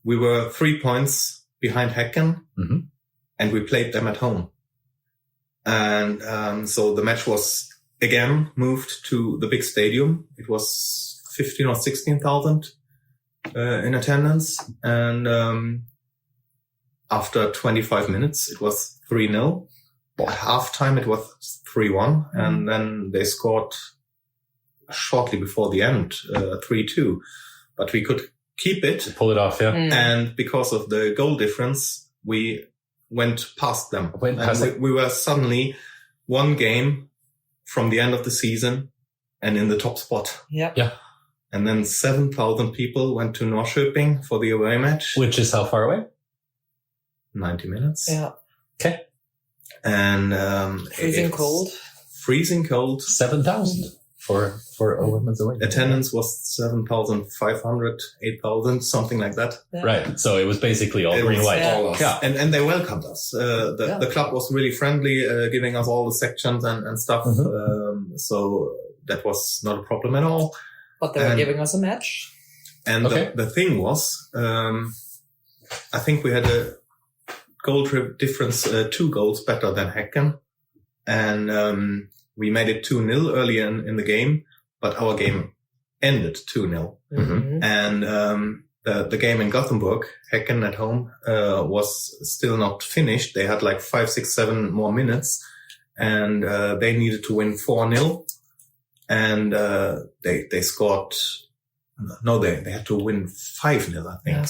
we were 3 points behind Häcken, and we played them at home. And so the match was again moved to the big stadium. It was 15 or 16,000 in attendance. And after 25 minutes, it was 3-0. At halftime, it was 3-1. And then they scored shortly before the end, 3-2. But we could keep it. Pull it off, yeah. And because of the goal difference, we went past them. We were suddenly 1 game from the end of the season and in the top spot. Yeah. Yeah. And then 7,000 people went to Norrköping for the away match. Which is how far away? 90 minutes. Yeah. Okay. And freezing cold. Freezing cold. 7,000 for a women's away. Attendance was 7,500, 8,000, something like that. Yeah. Right. So it was basically all green light. Yeah. And they welcomed us. The club was really friendly, giving us all the sections and stuff. So that was not a problem at all. But they were giving us a match. And the thing was, I think we had a goal difference, 2 goals better than Häcken. And we made it 2-0 earlier in the game, but our game ended 2-0. And the game in Gothenburg, Häcken at home, was still not finished. They had like 5, 6, 7 more minutes, and they needed to win 4-0. And they scored. No, they had to win 5-0, I think.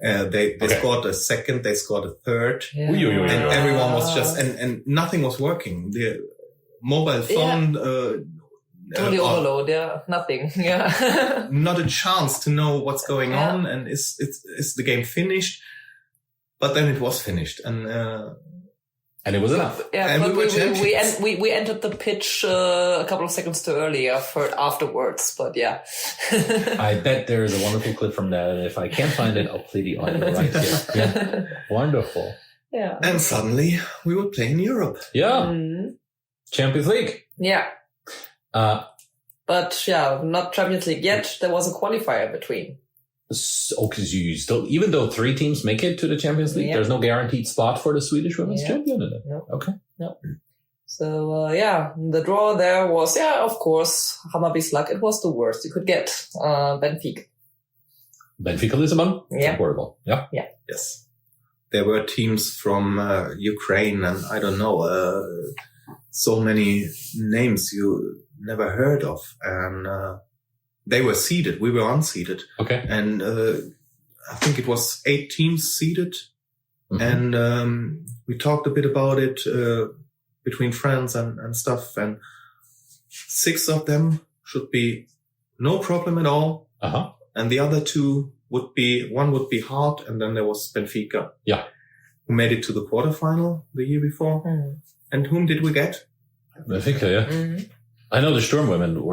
Yeah, they scored a second, they scored a third, and everyone was just and nothing was working. The mobile phone, totally overload. Yeah, nothing. Yeah, not a chance to know what's going on, and is the game finished? But then it was finished, and it was enough. Yeah, and but we entered the pitch a couple of seconds too early afterwards. But yeah, I bet there is a wonderful clip from that, and if I can't find it, I'll play the audio right here. Yeah. Wonderful. Yeah. And suddenly we would play in Europe. Yeah. Champions League. Yeah. But yeah, not Champions League yet. There was a qualifier between. Because you still, even though 3 teams make it to the Champions League, there's no guaranteed spot for the Swedish women's champion in it. No. Okay. No. So, the draw there was, of course, Hammarby's luck. It was the worst you could get. Benfica. Benfica Lisbon? Yeah. Horrible. Yeah. Yeah. Yes. There were teams from Ukraine and I don't know, so many names you never heard of. And they were seeded. We were unseeded. Okay. And I think it was 8 teams seeded. And we talked a bit about it between friends and stuff. And 6 of them should be no problem at all. And the other 2 one would be hard. And then there was Benfica. Yeah. Who made it to the quarterfinal the year before. And whom did we get? Benfica, yeah. I know the Sturm women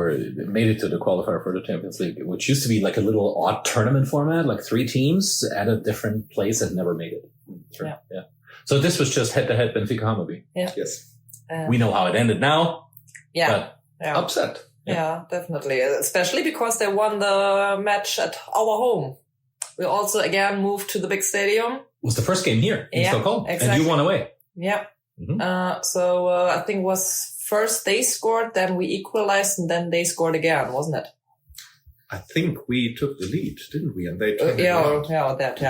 made it to the qualifier for the Champions League, which used to be like a little odd tournament format, like 3 teams at a different place that never made it. Yeah. So this was just head-to-head Benfica Hammarby. Yeah. Yes. We know how it ended now. Yeah. But upset. Yeah, definitely. Especially because they won the match at our home. We also again moved to the big stadium. It was the first game here in Stockholm. Exactly. And you won away. Yeah. So I think it was first they scored, then we equalized, and then they scored again, wasn't it? I think we took the lead, didn't we? And they turned it around.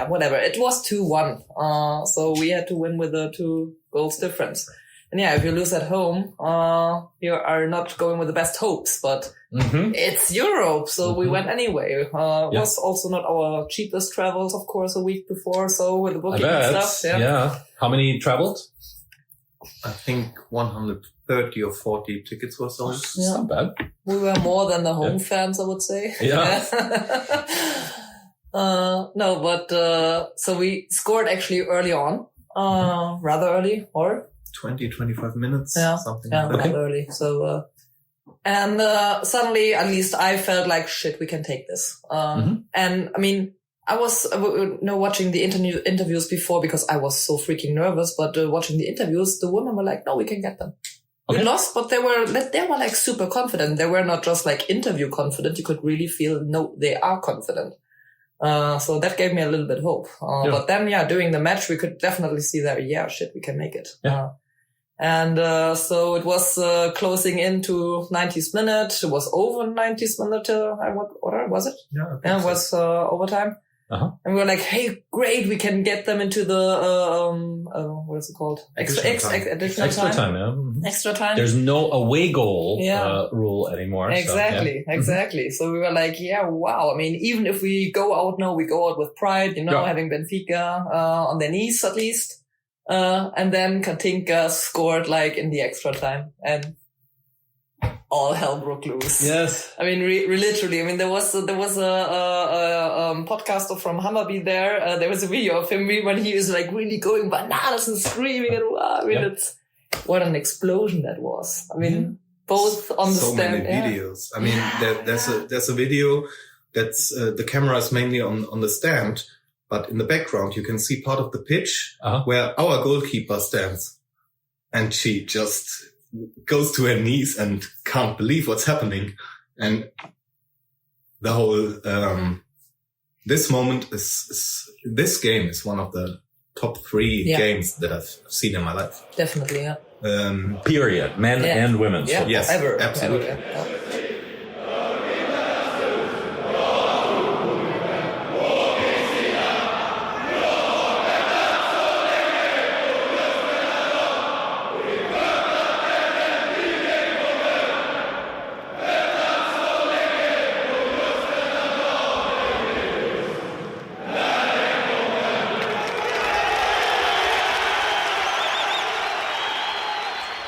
Whatever. It was 2-1. So we had to win with the 2 goals difference. And if you lose at home, you are not going with the best hopes, but it's Europe. So we went anyway. It was also not our cheapest travels, of course, a week before. So with the booking and stuff. Yeah. How many traveled? I think 130 or 40 tickets were sold. It's not bad. We were more than the home fans, I would say. Yeah. No, but so we scored actually early on, rather early, or 20-25 minutes, something yeah, like that. rather early. So and suddenly, at least I felt like shit, we can take this. And I mean, I was watching the interviews before because I was so freaking nervous. But watching the interviews, the women were like, "No, we can get them." Okay. We lost, but they were like super confident. They were not just like interview confident. You could really feel, no, they are confident. So that gave me a little bit of hope. But then, during the match, we could definitely see that, we can make it. Yeah. And so it was closing into 90th minute. It was over 90th minute. What was it? Yeah, it was overtime. And we were like, hey, great, we can get them into the what is it called? Additional time. Yeah. Extra time. There's no away goal rule anymore. Exactly. So we were like, wow. I mean, even if we go out now, we go out with pride, having Benfica on their knees at least. And then Katinka scored like in the extra time, and all hell broke loose. Yes. I mean, literally. I mean, there was a podcaster from Hammarby there. There was a video of him when he was like really going bananas and screaming and wow. I mean, it's what an explosion that was. I mean, both on the so stand. Many videos. I mean, there's a video that's the camera is mainly on the stand, but in the background you can see part of the pitch where our goalkeeper stands, and she just goes to her knees and can't believe what's happening. And the whole, this moment this game is one of the top 3 games that I've seen in my life. Definitely, yeah. Period. Men and women. Yeah, yes, ever. Absolutely. Ever.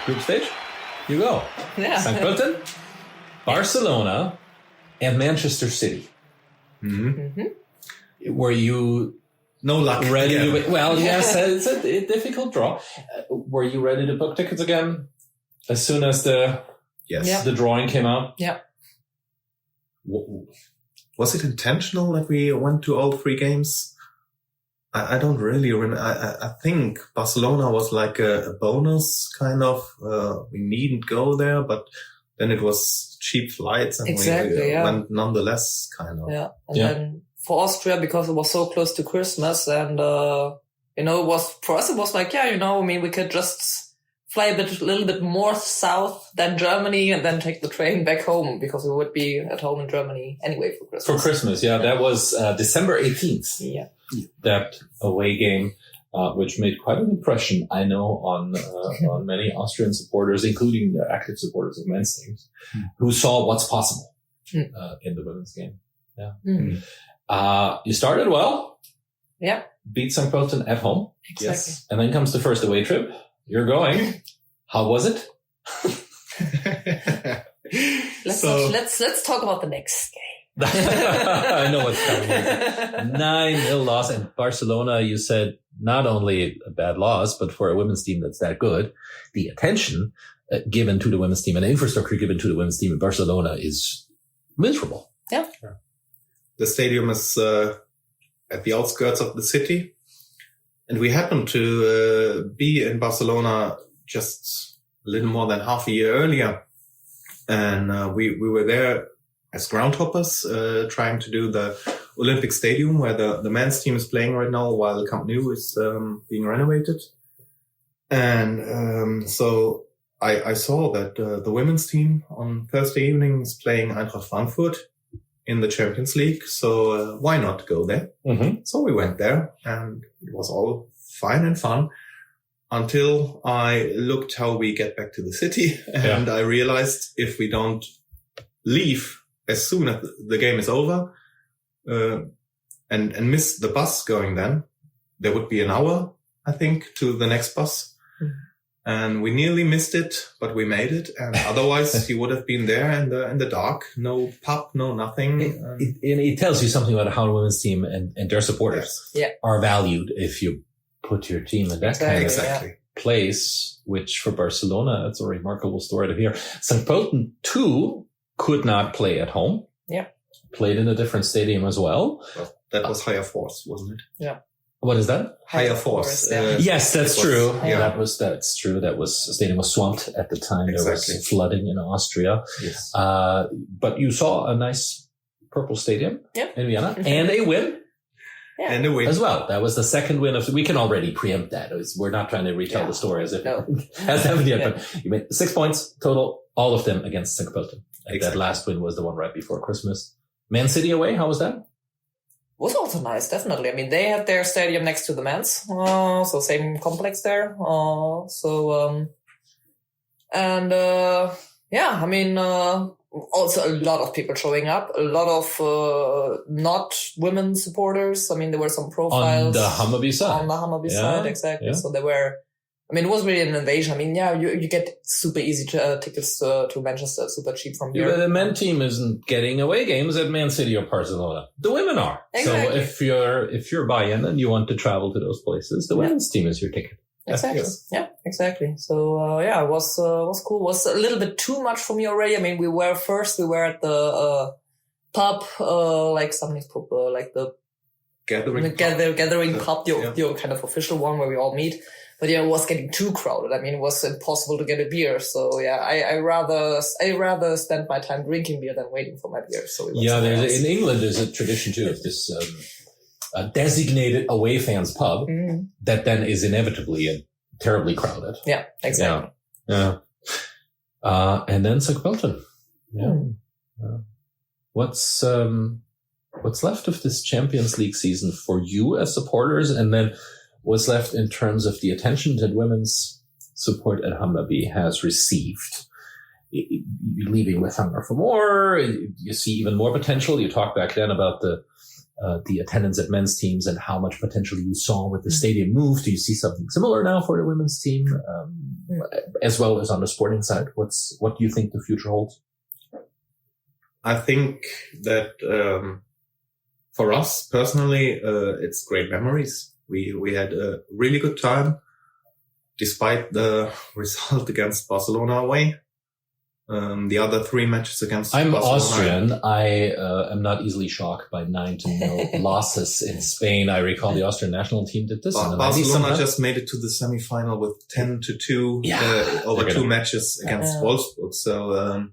Group stage, you go. Yeah. St. Pölten, Barcelona, and Manchester City. Were you no luck ready? Well, yes, it's a difficult draw. Were you ready to book tickets again as soon as the drawing came out? Yeah. Was it intentional that we went to all 3 games? I don't really remember. I think Barcelona was like a bonus kind of. We needn't go there, but then it was cheap flights and we went nonetheless kind of. Yeah. And then for Austria, because it was so close to Christmas and, it was, for us, it was like, I mean, we could just fly a little bit more south than Germany and then take the train back home because we would be at home in Germany anyway for Christmas. For Christmas, that was December 18th. Yeah. That away game, which made quite an impression, I know, on many Austrian supporters, including the active supporters of men's teams, who saw what's possible in the women's game. Yeah. You started well. Yeah. Beat St. Pölten at home. Exactly. Yes. And then comes the first away trip. You're going. How was it? Let's talk about the next game. I know what's coming. 9-0 loss, and Barcelona, you said, not only a bad loss, but for a women's team that's that good, the attention given to the women's team and the infrastructure given to the women's team in Barcelona is miserable. Yeah. The stadium is at the outskirts of the city, and we happened to be in Barcelona just a little more than half a year earlier, and we were there as groundhoppers, trying to do the Olympic Stadium where the men's team is playing right now while Camp Nou is being renovated. And so I saw that the women's team on Thursday evening is playing Eintracht Frankfurt in the Champions League. So why not go there? So we went there, and it was all fine and fun until I looked how we get back to the city. And I realized if we don't leave as soon as the game is over, and miss the bus going then, there would be an hour, I think, to the next bus. And we nearly missed it, but we made it. And otherwise, you would have been there in the dark. No pub, no nothing. It tells you something about how the women's team and their supporters are valued if you put your team in that kind of place, which for Barcelona, it's a remarkable story to hear. St. Pölten, too, could not play at home. Yeah. Played in a different stadium as well. That was Higher Force, wasn't it? Yeah. What is that? Higher Force. Yes, that's true. Yeah, that's true. The stadium was swamped at the time. There was flooding in Austria. Yes. But you saw a nice purple stadium in Vienna and a win. Yeah. And a win as well. That was the second win we can already preempt that. We're not trying to retell the story as if it has happened yet, but you made 6 points total, all of them against St. Pölten. And that last win was the one right before Christmas. Man City away, how was that? Was also nice, definitely. I mean, they had their stadium next to the men's, so same complex there. I mean, also a lot of people showing up, a lot of not women supporters. I mean, there were some profiles. On the Hammarby side. On the Hammarby side, exactly. Yeah. So there were, I mean, it was really an invasion. I mean, you get super easy tickets to Manchester, super cheap from here. Yeah, the men team isn't getting away games at Man City or Barcelona. The women are. Exactly. So if you're Bajen and you want to travel to those places, the women's team is your ticket. Exactly. Yes. Yeah, exactly. So, it was cool. It was a little bit too much for me already. I mean, we were at the, pub, like somebody's pub, like the gathering pub, the kind of official one where we all meet. But it was getting too crowded. I mean, it was impossible to get a beer. So I rather spend my time drinking beer than waiting for my beer. So in England, there's a tradition too of this, a designated away fans pub that then is inevitably terribly crowded. Yeah, exactly. Yeah. And then St. Pölten. Yeah. What's left of this Champions League season for you as supporters? And then what's left in terms of the attention that women's support at Hammarby has received? You're leaving with hunger for more. You see even more potential. You talked back then about the attendance at men's teams and how much potential you saw with the stadium move. Do you see something similar now for the women's team, as well as on the sporting side? What do you think the future holds? I think that for us personally, it's great memories. We had a really good time, despite the result against Barcelona away. The other 3 matches against Barcelona. I'm Austrian. I am not easily shocked by 9-0 losses in Spain. I recall the Austrian national team did this. Barcelona just made it to the semi-final with 10-2 over 2 matches against Wolfsburg. So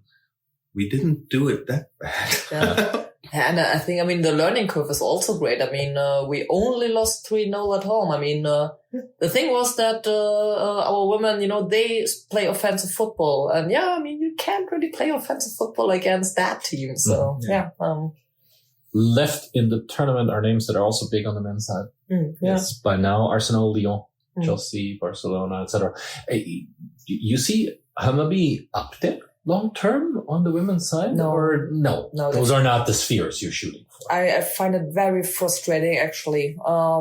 we didn't do it that bad. Yeah. And I think, I mean, the learning curve is also great. I mean, we only lost 3-0 at home. I mean, the thing was that, our women, they play offensive football. And I mean, you can't really play offensive football against that team. So, left in the tournament are names that are also big on the men's side. Yes, by now, Arsenal, Lyon, Chelsea, Barcelona, etc. You see Hammarby up there? Long term on the women's side? No, those are not the spheres you're shooting for. I find it very frustrating actually,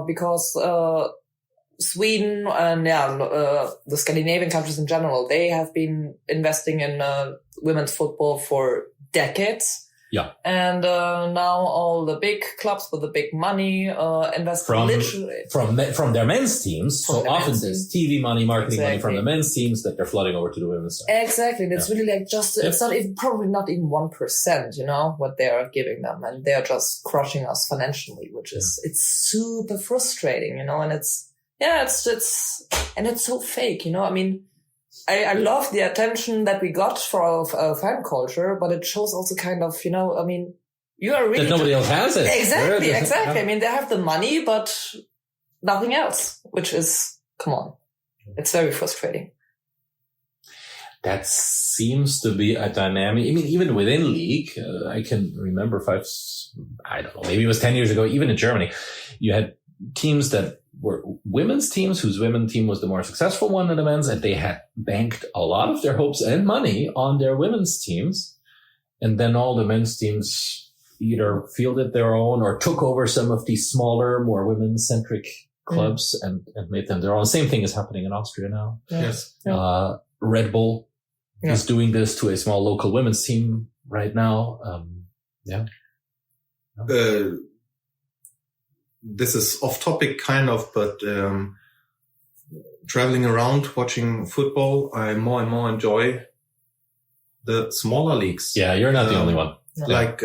because Sweden and the Scandinavian countries in general, they have been investing in women's football for decades. Yeah. And now all the big clubs with the big money invest from their men's teams. So often there's TV money, marketing money from the men's teams that they're flooding over to the women's side. Exactly. And it's really like it's not even, probably not even 1%, what they are giving them. And they're just crushing us financially, which is, it's super frustrating, and it's so fake, I mean, I love the attention that we got for our fan culture, but it shows also kind of, I mean, you are really... That nobody else has it. Exactly. I mean, they have the money, but nothing else, which is, come on. It's very frustrating. That seems to be a dynamic. I mean, even within league, I can remember maybe it was 10 years ago, even in Germany, you had teams that were women's teams whose women's team was the more successful one in the men's, and they had banked a lot of their hopes and money on their women's teams. And then all the men's teams either fielded their own or took over some of these smaller, more women-centric clubs and made them their own. Same thing is happening in Austria now. Yes. Red Bull is doing this to a small local women's team right now. This is off topic kind of, but traveling around watching football, I more and more enjoy the smaller leagues. Yeah, you're not the only one. Like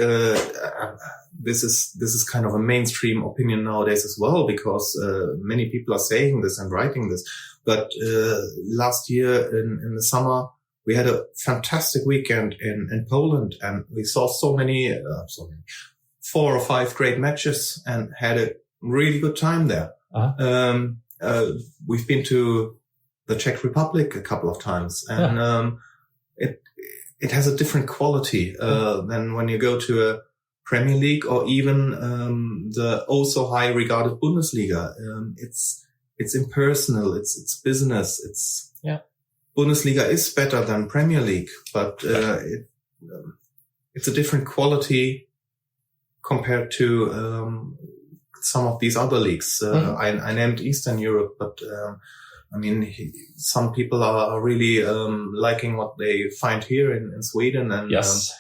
this is kind of a mainstream opinion nowadays as well, because many people are saying this and writing this. But last year in the summer, we had a fantastic weekend in Poland, and we saw so many 4 or 5 great matches and had a really good time there. We've been to the Czech Republic a couple of times, and it has a different quality than when you go to a Premier League or even the also high regarded Bundesliga. It's impersonal. It's business. Bundesliga is better than Premier League, but it's a different quality compared to some of these other leagues. I named Eastern Europe, but some people are really liking what they find here in Sweden. And yes,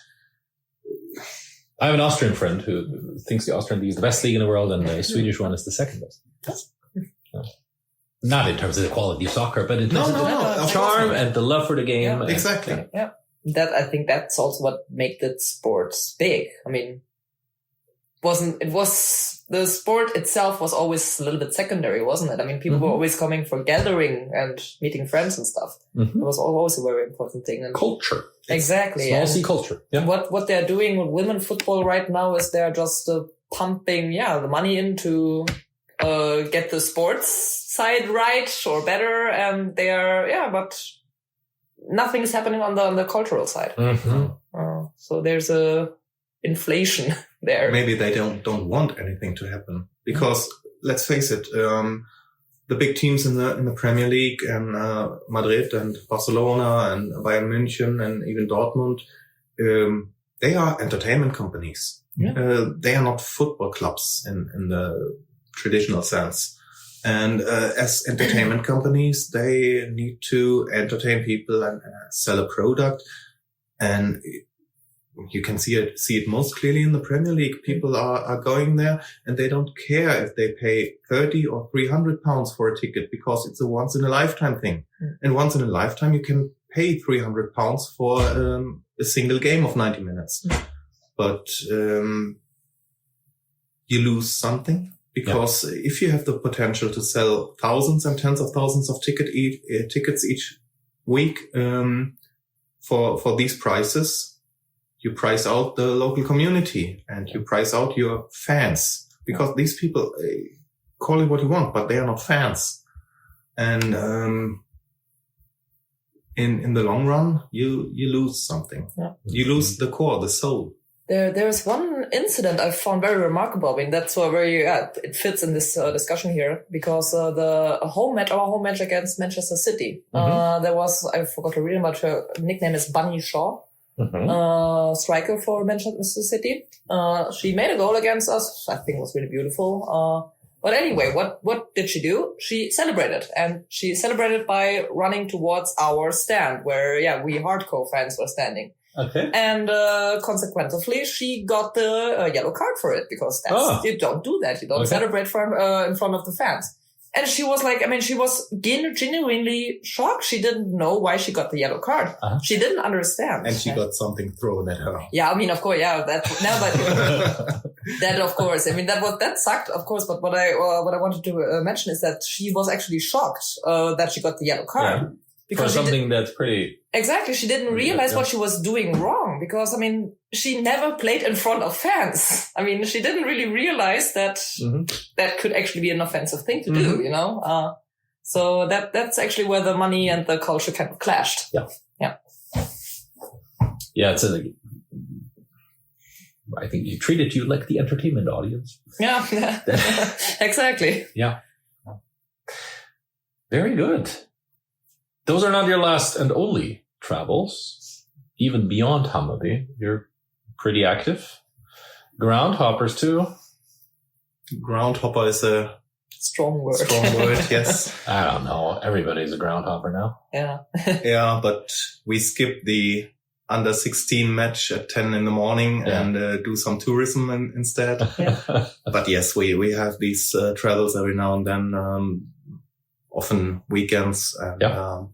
I have an Austrian friend who thinks the Austrian league is the best league in the world, and the Swedish one is the second best. Not in terms of the quality of soccer, but in terms of the charm and the love for the game. Yeah, exactly. Yeah. I think that's also what made the sports big. I mean, the sport itself was always a little bit secondary, wasn't it? I mean, people were always coming for gathering and meeting friends and stuff. It was always a very important thing. And culture. Exactly. Small C culture. Yeah. What they're doing with women football right now is they're just pumping, the money in to get the sports side right or better. And but nothing is happening on the cultural side. So there's a inflation there. Maybe they don't want anything to happen, because let's face it, the big teams in the Premier League and Madrid and Barcelona and Bayern München and even Dortmund, they are entertainment companies. They are not football clubs in the traditional sense. And as entertainment companies, they need to entertain people and sell a product. And you can see it most clearly in the Premier League. People are going there, and they don't care if they pay 30 or 300 pounds for a ticket, because it's a once in a lifetime thing. And once in a lifetime, you can pay 300 pounds for a single game of 90 minutes. But you lose something, because if you have the potential to sell thousands and tens of thousands of tickets each week for these prices, you price out the local community and you price out your fans, because these people, call it what you want, but they are not fans. And in the long run, you lose something. You lose the core, the soul. There's one incident I found very remarkable. I mean, that's it fits in this discussion here, because our home match against Manchester City, there was, I forgot to read about her nickname is Bunny Shaw. Striker for Manchester City. She made a goal against us. I think it was really beautiful. But anyway, what did she do? She celebrated, and she celebrated by running towards our stand where, we hardcore fans were standing. Okay. And, consequently, she got the yellow card for it, because you don't do that. You don't celebrate in front of the fans. And she was she was genuinely shocked. She didn't know why she got the yellow card. She didn't understand. And she got something thrown at her. Yeah, I mean, of course, that of course. I mean, that sucked, of course. But what I wanted to mention is that she was actually shocked that she got the yellow card. Yeah. Because for something that's pretty... Exactly. She didn't realize what she was doing wrong, because, I mean, she never played in front of fans. I mean, she didn't really realize that that could actually be an offensive thing to do, you know? So that's actually where the money and the culture kind of clashed. Yeah. Yeah, I think you treated you like the entertainment audience. Yeah, exactly. Yeah. Very good. Those are not your last and only travels. Even beyond Hammarby, you're pretty active. Groundhoppers too. Groundhopper is a Strong word. Strong word, yes. I don't know. Everybody's a groundhopper now. Yeah. Yeah, but we skipped the under 16 match at 10 in the morning and do some tourism instead. Yeah. But yes, we have these travels every now and then, often weekends. And, I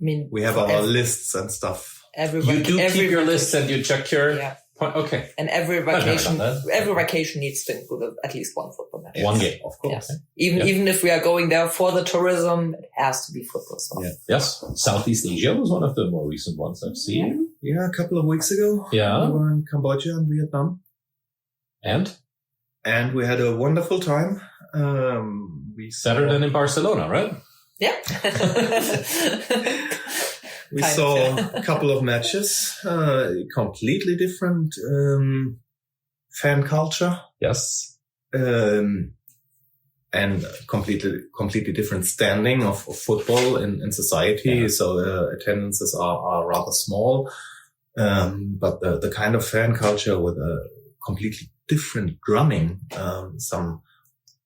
mean, we have our lists and stuff. You do keep your list and you check your point. Okay. And every vacation needs to include at least one football match. One game, of course. Yes. Even if we are going there for the tourism, it has to be football stuff. Yeah. Yes. Southeast Asia was one of the more recent ones I've seen. Yeah, a couple of weeks ago. Yeah. We were in Cambodia and Vietnam. And we had a wonderful time. Better than in Barcelona, right? Yeah. We saw a couple of matches, completely different fan culture. Yes. And completely different standing of football in society. Yeah. So attendances are rather small. But the kind of fan culture with a completely different drumming, some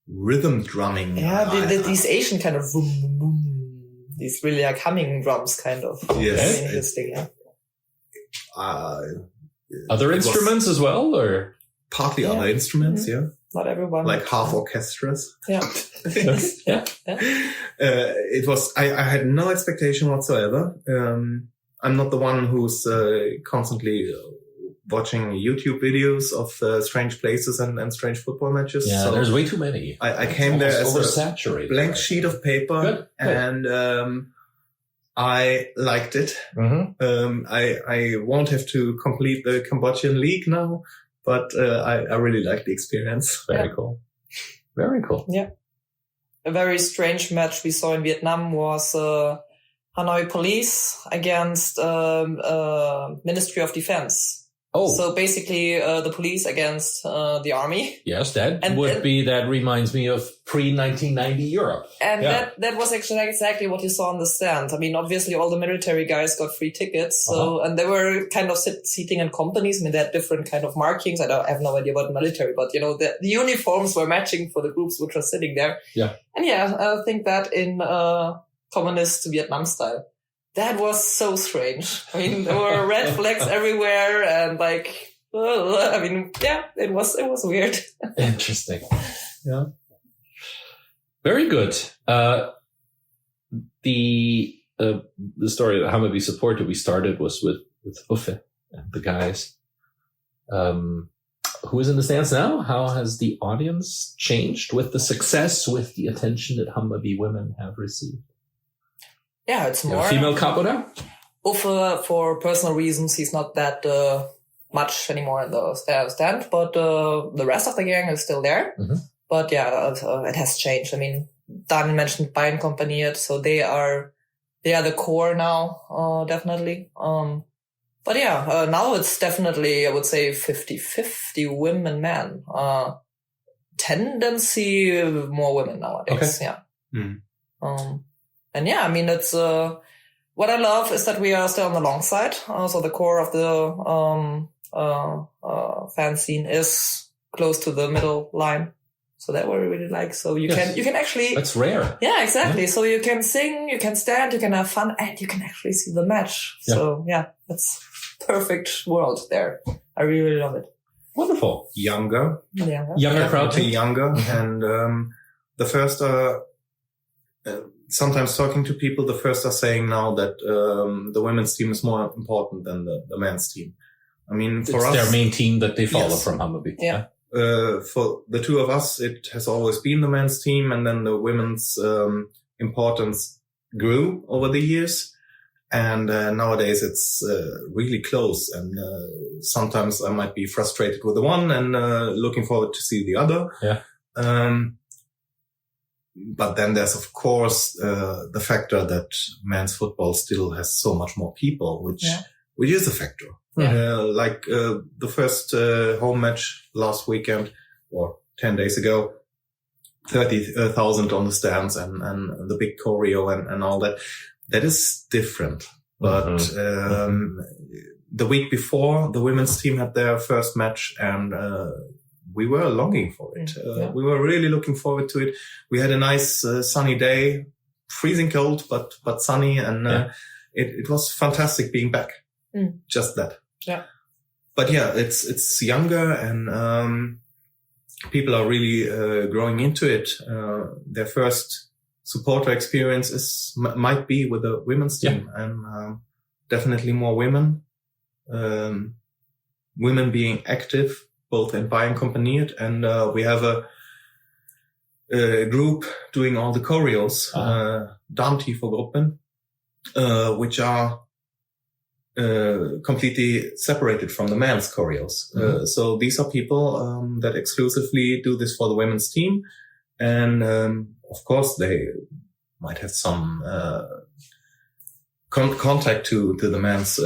rhythm drumming. Yeah, these Asian kind of boom, boom, these really like humming drums kind of. Yes. Interesting, yeah. Other instruments as well, or? Partly other instruments, yeah. Not everyone. Like half orchestras. Yeah. Yeah. It was, I had no expectation whatsoever. I'm not the one who's constantly watching YouTube videos of strange places and strange football matches. Yeah, so there's way too many. I came there as oversaturated, a blank sheet of paper. Good. And I liked it. Mm-hmm. I won't have to complete the Cambodian league now, but I really liked the experience. Very cool. Very cool. Yeah. A very strange match we saw in Vietnam was Hanoi Police against Ministry of Defense. Oh. So basically, the police against the army. Yes, that reminds me of pre-1990 Europe. And that was actually exactly what you saw on the stand. I mean, obviously all the military guys got free tickets. So, and they were kind of seating in companies. I mean, they had different kind of markings. I have no idea about military, but you know, the uniforms were matching for the groups which were sitting there. Yeah. And I think that in, communist Vietnam style. That was so strange. I mean, there were red flags everywhere and like, it was weird. Interesting. Yeah. Very good. The story of Hammarby support that we started was with Uffe and the guys. Who is in the stands now? How has the audience changed with the success, with the attention that Hammarby women have received? Yeah, it's more female capo now. Uffe, for personal reasons, he's not that much anymore in the stand, but the rest of the gang is still there. Mm-hmm. But it has changed. I mean, Dan mentioned Bajen Company, so they are the core now, definitely. But now it's definitely, I would say, 50-50 women, men. Tendency more women nowadays. Okay. Yeah. Mm. And I mean, it's, what I love is that we are still on the long side. So the core of the, fan scene is close to the middle line. So that what we really like. So you can actually. That's rare. Yeah, exactly. Yeah. So you can sing, you can stand, you can have fun, and you can actually see the match. Yeah. So that's perfect world there. I really love it. Wonderful. Younger crowd. Younger. And, the first, sometimes talking to people, the first are saying now that the women's team is more important than the men's team. I mean, for us, it's their main team that they follow from Hammarby. Yeah. For the two of us, it has always been the men's team, and then the women's importance grew over the years. And nowadays it's really close. And sometimes I might be frustrated with the one and looking forward to see the other. Yeah. But then there's, of course, the factor that men's football still has so much more people, which is a factor. Yeah. Like the first home match last weekend or 10 days ago, 30,000 on the stands and the big choreo and all that. That is different. But the week before, the women's team had their first match and we were longing for it. We were really looking forward to it. We had a nice sunny day, freezing cold, but sunny, and it was fantastic being back. Just that. Yeah. But yeah, it's younger, and people are really growing into it. Their first supporter experience might be with the women's team, and definitely more women. Women being active, both in Bajen accompanied, and we have a group doing all the choreos, tifo gruppen, which are completely separated from the men's choreos. So these are people that exclusively do this for the women's team, and of course they might have some contact to the men's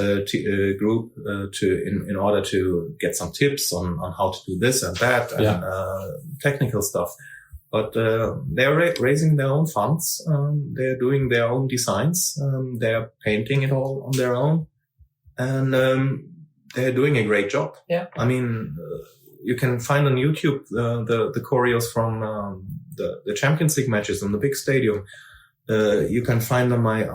group in order to get some tips on how to do this and that and technical stuff. But they're raising their own funds. They're doing their own designs. They're painting it all on their own, and they're doing a great job. Yeah, I mean, you can find on YouTube the choreos from the Champions League matches in the big stadium. You can find on my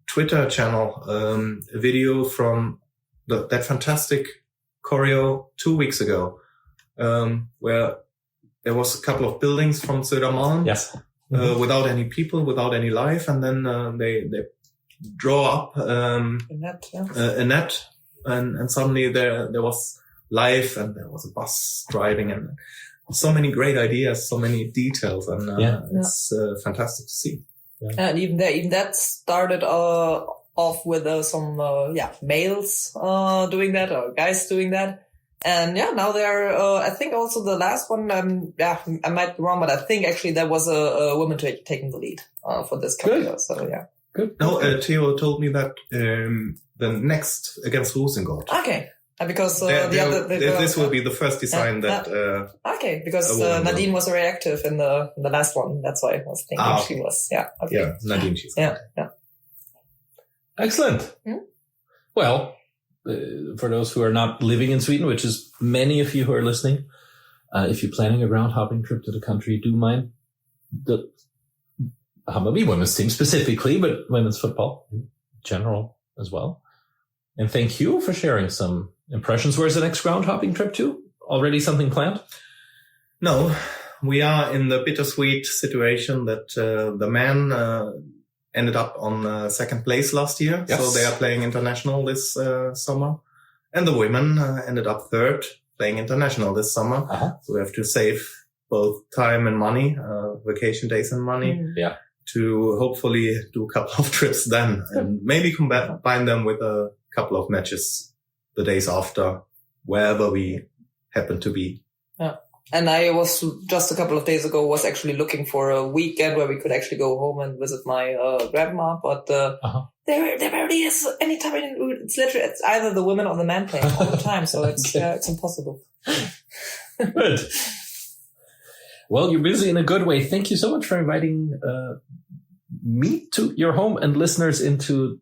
Twitter channel a video from that fantastic choreo 2 weeks ago, where there was a couple of buildings from Söder without any people, without any life, and then they draw up a net, and suddenly there was life, and there was a bus driving, and so many great ideas, so many details, and it's fantastic to see. Yeah. And even that started off with some males doing that, or guys doing that. And now they're, I think also the last one, I might be wrong, but I think actually there was a woman taking the lead for this career. So Good. No, Theo told me that the next against Rosengård. Okay. Because this will be the first design that. Because Nadine was very active in the last one. That's why I was thinking she was. Yeah. Okay. Yeah, Nadine. She's yeah. Excellent. Well, for those who are not living in Sweden, which is many of you who are listening, if you're planning a ground hopping trip to the country, do mind the Hammarby women's team specifically, but women's football in general as well. And thank you for sharing some impressions. Where's the next ground hopping trip to? Already something planned? No, we are in the bittersweet situation that the men ended up on second place last year. Yes. So they are playing international this summer. And the women ended up third, playing international this summer. So we have to save both time and money, vacation days and money. To hopefully do a couple of trips then, and maybe combine them with a couple of matches the days after, wherever we happen to be. Yeah. And I was just a couple of days ago was actually looking for a weekend where we could actually go home and visit my grandma, but there barely is any time. It's either the women or the men playing all the time, so it's impossible. Good. Well, you're busy in a good way. Thank you so much for inviting me to your home and listeners into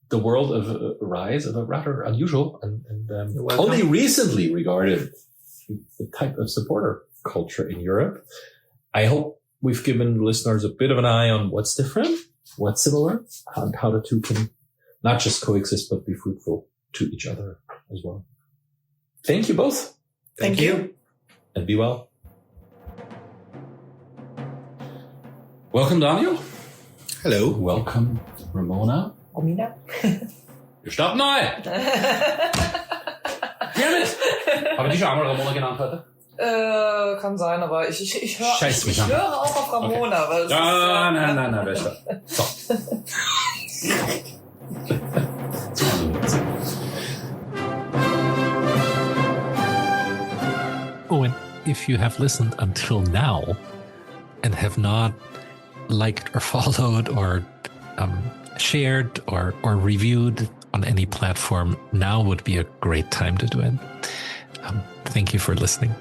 the world of Rise, of a rather unusual and only recently regarded the type of supporter culture in Europe. I hope we've given listeners a bit of an eye on what's different, what's similar, and how the two can not just coexist, but be fruitful to each other as well. Thank you both. Thank you. And be well. Welcome, Daniel. Hello. Welcome, Romina. Romina. Wir starten neu. Damn it. Habe ich dich schon einmal Ramona genannt heute? Kann sein, aber ich höre auch auf Ramona. Okay. Nein, besser. So. Oh, and if you have listened until now and have not liked or followed or shared or reviewed on any platform, now would be a great time to do it. Thank you for listening.